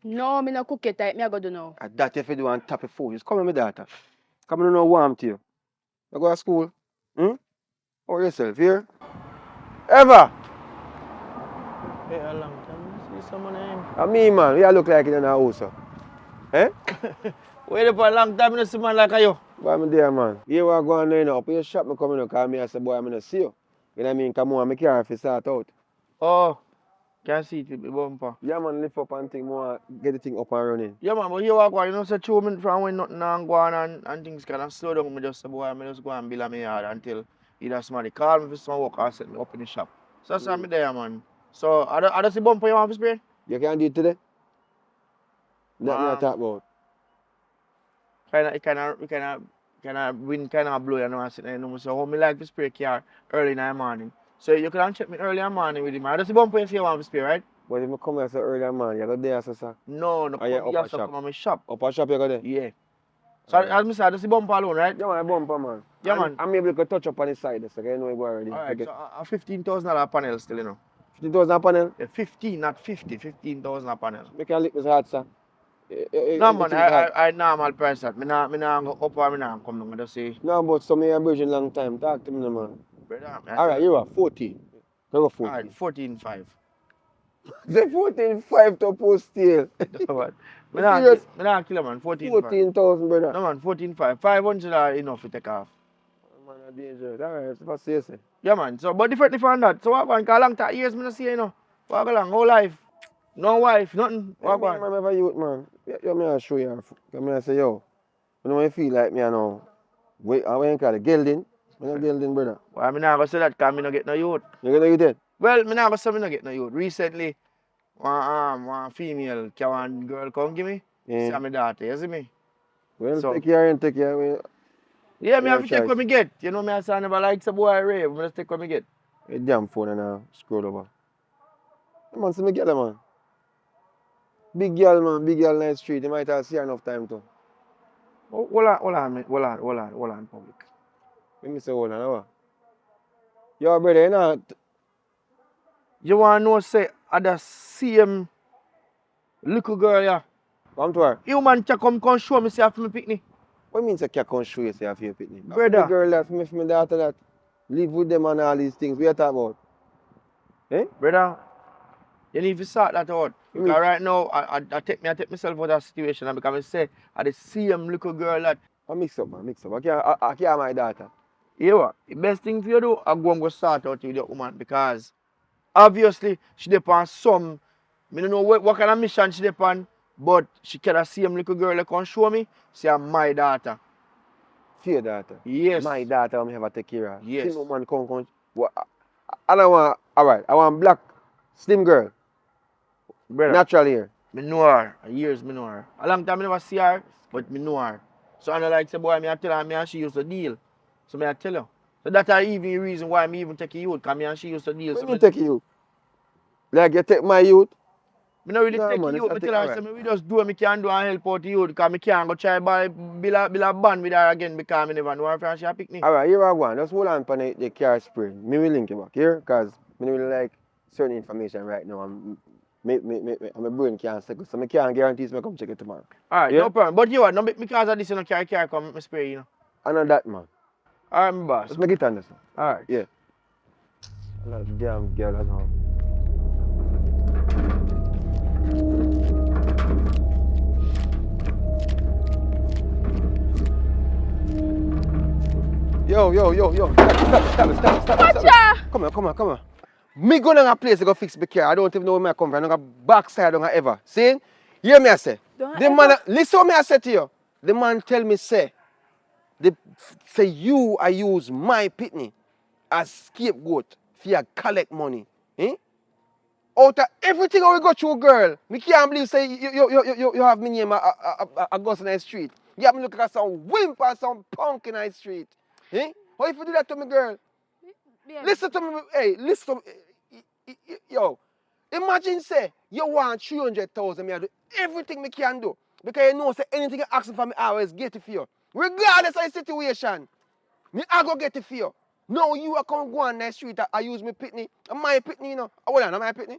S3: No, me no cook it type. Me I go do now.
S5: That you have to do and tap it foolishness. Come here, my daughter. Come on, no warm to you. You go to school. Or yourself here. Ever?
S1: Hey, a long time. See someone name.
S5: And me, man. You look like it in a house. Eh?
S1: Wait up a long time, you see man like you.
S5: Boy, I'm there, man. You want to go on there, up in your shop, me coming up, because me I say, boy, I'm going to see you. You know what I mean? Come on, I care if you sort out.
S1: Oh, can see it with the bumper.
S5: Yeah, man, lift up and think more, get the thing up and running.
S1: Yeah, man, but here I go. You know, so 2 minutes from when nothing on go on and things kind of slow down. Me just go and build my yard until either somebody call me for some work or set me up in the shop. So that's me there, man. So, I just see bumper you want to spray?
S5: You can do it today? Nothing I talk about.
S1: Kind of wind kind of blow, you know, I sit there, you know, so how me like to spray car early in the morning. So you can check me early in the morning with him. I just see bumper you say you want to spray, right?
S5: But if I come here so early, man, you go there, sir.
S1: No,
S5: Or you
S1: you
S5: up
S1: have
S5: a
S1: to
S5: shop?
S1: come on my shop.
S5: Up a shop you go there?
S1: Yeah. So as I said, I just see bumper alone, right?
S5: Yeah, man, bumper, man.
S1: Yeah, man.
S5: I'm able to touch up on the side, so you know you go already.
S1: Alright, so a $15,000 panel still, you know.
S5: 50,000 panel?
S1: Yeah, 15, not 50, 15,000 panel.
S5: Make a lick this hard, sir.
S1: No, man, I normal price that. Me not go up or me not come down. I just say,
S5: No, but some of you are bridging long time. Talk to me, man.
S1: brother.
S5: Alright, you are 14. You are 14.
S1: Alright, 14.5.
S5: The 14.5 to post still.
S1: No, man. Me
S5: serious?
S1: not kill a man. 14.5.
S5: 14,000, brother.
S1: No, man, 14.5. 500 are enough to take off.
S5: Man, are dangerous. Alright, if I say so.
S1: Yeah, man. So, but differently from that. So, what going? Cause long time years, me not see you know. Walk along, whole life. No wife, nothing. What
S5: I
S1: going?
S5: remember youth, man. You me I show you. Come here and say, yo. You know when you feel like me, I know. Wait, I ain't call it gelding. I'm not gelding, brother.
S1: Why me not go say that? Cause me not get no youth.
S5: You get no youth then?
S1: Well, me not go say me not get no youth. Recently, one female, one girl come give me.
S5: Yeah.
S1: See my daughter, you see me?
S5: Well,
S1: So-
S5: take care and take care.
S1: Yeah, me
S5: Yeah,
S1: have to take
S5: choice.
S1: what me get. You know me, I say I never like some boy rave. Me just take what me get.
S5: You damn phone and now scroll over. Come on, see me get her, man. Big girl, man. Big girl in the street. You might have see her enough time too.
S1: Hold on, public.
S5: Let me say, hold on, what? Yo, brother, you know,
S1: You want to know, say, I the same little girl, yeah.
S5: come to her.
S1: You man can come show me, say, after me picnic.
S5: What means I can't come show you, say, I feel picnic?
S1: Brother.
S5: For the girl that, for my daughter that, live with them and all these things. What you talk about? Eh?
S1: Brother, you need to sort that out.
S5: Mm.
S1: Because right now, I take myself out of that situation and because I say, I the same little girl that,
S5: I mix up, man, mix up. I can't my daughter.
S1: you know, the best thing for you do, I go and go sort out with your woman because obviously she depends some, I don't know what kind of mission she depends, but she can the same little girl that can show me, say I'm my daughter.
S5: For your daughter.
S1: Yes.
S5: My daughter, I'm ever take care of.
S1: Yes.
S5: See no man come. What? I don't want, alright, I want black, slim girl,
S1: Brother,
S5: natural hair.
S1: me know her. Years me know her. A long time I never see her, but me know her. So I know like say boy, me I tell her me and she used to deal. So me I tell her. So that's even the reason why me even take you out, because me and she used to deal.
S5: When
S1: So
S5: me
S1: me,
S5: take you? Like you take my youth?
S1: me not really
S5: No,
S1: take
S5: man,
S1: you out. Me
S5: it's
S1: tell
S5: not
S1: her,
S5: take-
S1: say me we just do what me can do and help out you because me can't go try buy build a band with her again because me never know her from she a picnic.
S5: Alright, here I go on. Just hold on for the car spray. Me will link you back here because me really like certain information right now. And my brain can't stick. So I can't guarantee me come check it tomorrow.
S1: Alright,
S5: Yeah?
S1: no problem. But you what, no because of this you know carry come me spray, you know.
S5: I know that, man.
S1: Alright, my boss.
S5: Let's make it understand.
S1: Alright.
S5: Yeah. That damn girl at home. Yo. Stop. Come on. Me go down a place to go fix the car. I don't even know where I come from. I don't got backside, I don't got ever. See? Hear me I say.
S7: Don't
S5: The man, listen what me I say to you. The man tell me say you I use my pitney as scapegoat for you collect money. Eh? Out of everything I will go through, girl, me can't believe say you have me name a ghost in the street. You have me look at some wimp and some punk in the street. Eh? How if you do that to me, girl? Listen to me, hey, listen to me. Yo, imagine say you want 300,000, me I do everything me can do. Because you know say anything you ask for me, I always get it for you. Regardless of the situation, me I go get it for you. No, you are come go on the street, I use me pitney. My pitney, you know. Hold on, my pitney.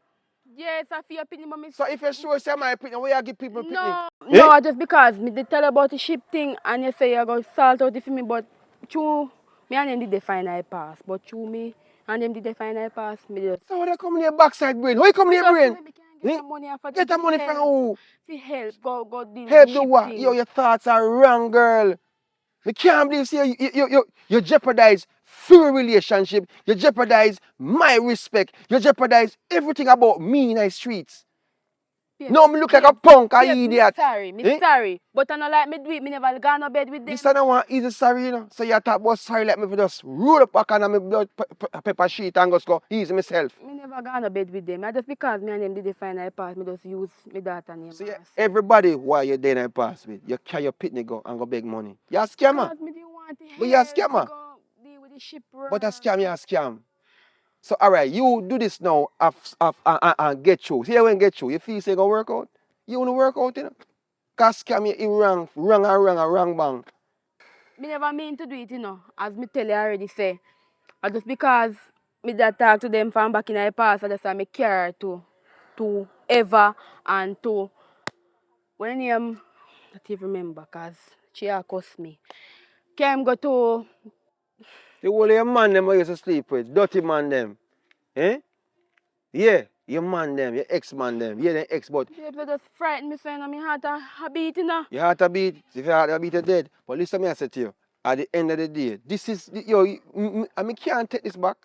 S3: Yes, I feel pitney, mommy.
S5: So if you're sure say my pitney, where you give people pitney?
S3: No, just because me they tell about the ship thing and you say you go salt out it for me, but true, me and them did the final pass. But true me and them did the final pass, me just
S5: So they come in your backside brain. How you come in your brain?
S3: Get some money off of
S5: Get the money from who?
S3: For help, go deal
S5: Help
S3: with
S5: do
S3: ship
S5: what?
S3: thing.
S5: Yo, your thoughts are wrong, girl. Me can't believe say you jeopardize free relationship, you jeopardize my respect, you jeopardize everything about me in the streets. No, me look like a punk, a idiot.
S3: Me sorry. But I not like me do it, me never gone to bed with them.
S5: This is not one easy sorry, you know. So you talk about sorry like me for just roll up back on my blood pepper sheet and just go easy myself.
S3: Me never gone to bed with them. And just because me and them did the final pass, me just use my daughter name.
S5: So everybody while you're there in the pass with, you carry your pitney go and go beg money. You're a scammer.
S3: Me didn't want to
S5: But you're a
S3: help,
S5: scammer.
S3: me go deal with the ship.
S5: But a scam, you're a scam. So alright, you do this now and get through. See when get through, you feel say it's gonna work out? You wanna work out, you know? Cause scam you wrong bang.
S3: Me never mean to do it, you know. As me tell you already say. And just because me that talk to them from back in the past, I just say me care to ever and to when I not even remember because she cost me. Came go to
S5: The whole of your man them I used to sleep with, dirty man them. Eh? Yeah, your man them, your ex-man them. Yeah, the ex, but
S3: they just frighten me saying my heart a beat, you know.
S5: your heart a beat, if your heart a beat, you're dead. But listen me I say to you, at the end of the day, this is, I can't take this back.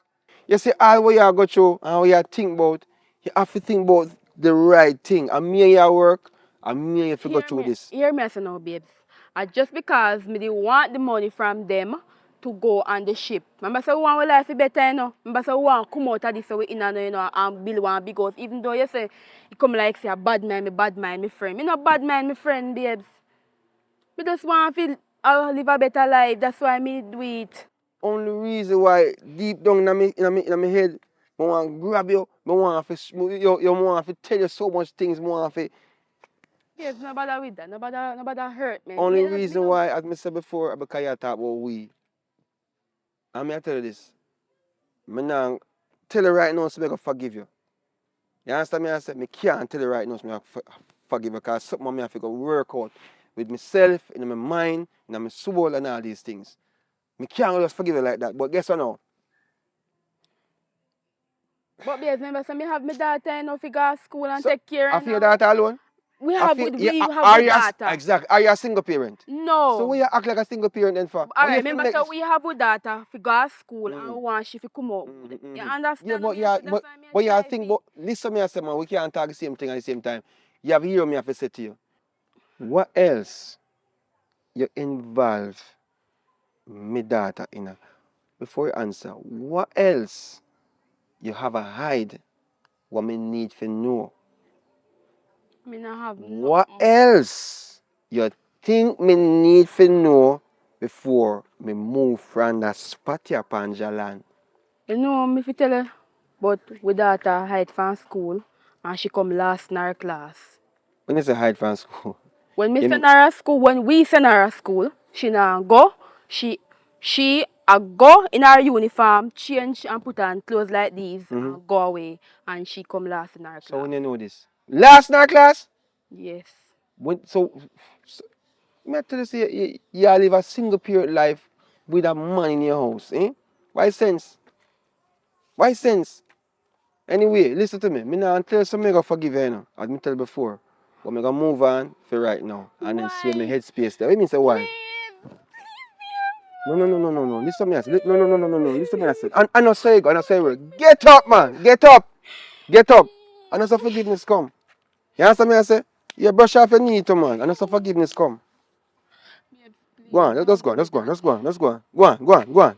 S5: You see, all what you go through and what you think about, you have to think about the right thing. And me and you work, and me and you have to go through this.
S3: Hear me I say now, babes. And just because me didn't want the money from them to go on the ship. Remember say we want our life to be better, you know. Remember say we want to come out of this so we in and you know and build one big house. Even though you say you come like say a bad mind, my friend. Me not bad mind, my friend, babes. Me just want to live a better life. That's why me do it.
S5: Only reason why deep down in my head, I want to grab you, I want to tell you so much things, I want to.
S3: Yes, no bother with that. No bother hurt me.
S5: Only reason why, as I said before, because you talk about we. And I tell you this. I now tell you right now so I can forgive you. You understand me? I said, I can't tell you right now so I can forgive you because something I have to go work out with myself, in my mind, in my soul and all these things. I can't just forgive you like that. But guess what now?
S3: But babes, remember, so I have my daughter, you know, to go to school and take care of her.
S5: Your daughter alone?
S3: We have a daughter.
S5: Exactly. Are you a single parent?
S3: No.
S5: So why you act like a single parent then for?
S3: Alright, remember, so we have a daughter to go to school and we want she to come out. You understand?
S5: Yeah, but you think, but listen me, I say, man, we can't talk the same thing at the same time. You have to hear me have to say to you. What else you involve my daughter in a, before you answer, what else you have a hide what me need to know?
S3: Me not have
S5: what else you think me need to know before me move from that spot here upon Jalan?
S3: You know, me fi tell you, but we daughter hide from school and she come last in her class.
S5: When you say hide from school?
S3: When we send her to school, she not go. She go in her uniform, change and put on clothes like these and go away. And she come last in her class.
S5: So when you know this? Last in her class?
S3: Yes.
S5: So me tell you say you live a single parent life with a man in your house, eh? Why sense? Why sense? Anyway, listen to me. Me now tell you something I forgive you, you know, as I tell you before. But I'm going to move on for right now and then see my headspace there. What do you mean say why? No. Listen to me, I say. No. Listen to me, I say. I know say go, I know say word. Get up, man. Get up. I know some forgiveness come. You understand me, I say? You brush off your knee, too, man. I know some forgiveness come. Go on, let's go. Go on.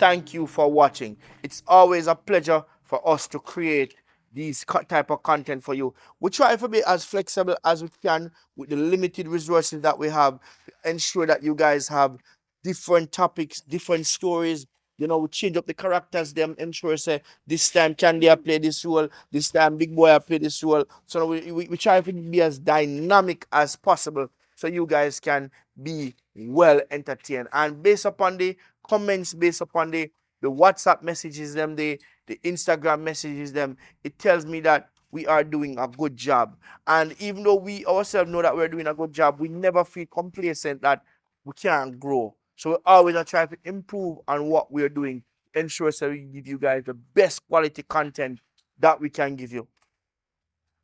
S1: thank you for watching. It's always a pleasure for us to create these type of content for you. We try to be as flexible as we can with the limited resources that we have to ensure that you guys have different topics, different stories. You know, we change up the characters, them ensure say this time Candy I play this role, this time Big Boy I play this role. So we try to be as dynamic as possible so you guys can be well entertained. And based upon the comments, based upon the WhatsApp messages, them the Instagram messages, them, it tells me that we are doing a good job. And even though we ourselves know that we're doing a good job, we never feel complacent that we can't grow. So we always are trying to improve on what we're doing, ensure so we give you guys the best quality content that we can give you.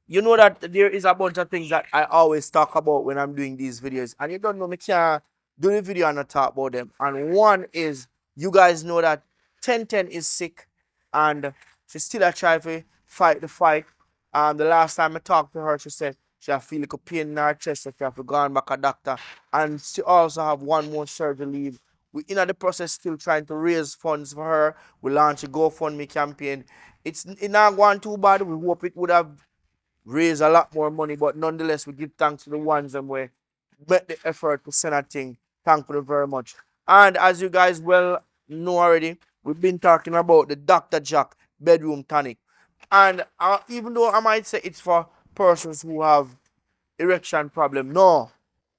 S1: You know that there is a bunch of things that I always talk about when I'm doing these videos, and you don't know me can't do the video and not talk about them. And one is, you guys know that 1010 is sick and she still a try to fight the fight. The last time I talked to her, she said she have feel like a pain in her chest, that she have to go on back a doctor, and she also have one more surgery leave. We in the process still trying to raise funds for her. We launched a GoFundMe campaign. It's not going too bad. We hope it would have raise a lot more money, but nonetheless, we give thanks to the ones and we make the effort to send a thing. Thank you very much. And as you guys well know already, we've been talking about the Dr. Jack bedroom tonic. And even though I might say it's for persons who have erection problem, no,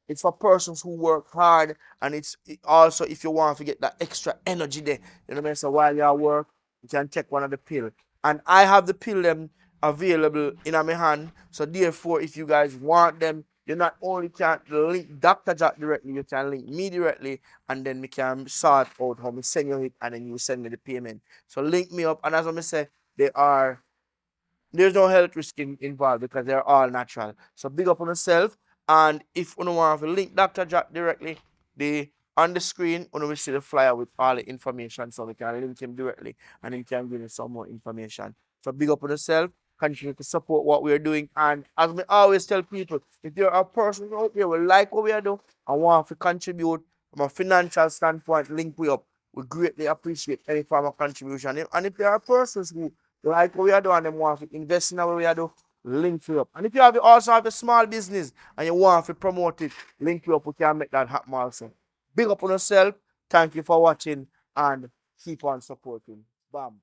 S1: it's for persons who work hard, and also if you want to get that extra energy there. You know what I mean? So while you're at work, you can take one of the pill. And I have the pill them available in my hand. So therefore, if you guys want them, you not only can link Dr. Jack directly, you can link me directly, and then we can sort out how we send you it, and then you send me the payment. So link me up, and as I say, there's no health risk involved because they're all natural. So big up on yourself. And if you want to link Dr. Jack directly, on the screen, you will see the flyer with all the information, so we can link him directly and he can give you some more information. So big up on yourself, continue to support what we're doing. And as we always tell people, if there are persons out there who like what we are doing and want to contribute from a financial standpoint, link we up. We greatly appreciate any form of contribution. And if there are persons who like what we are doing and they want to invest in what we are doing, link you up. And if you also have a small business and you want to promote it, link you up. We can make that happen also. Big up on yourself. Thank you for watching and keep on supporting. Bam.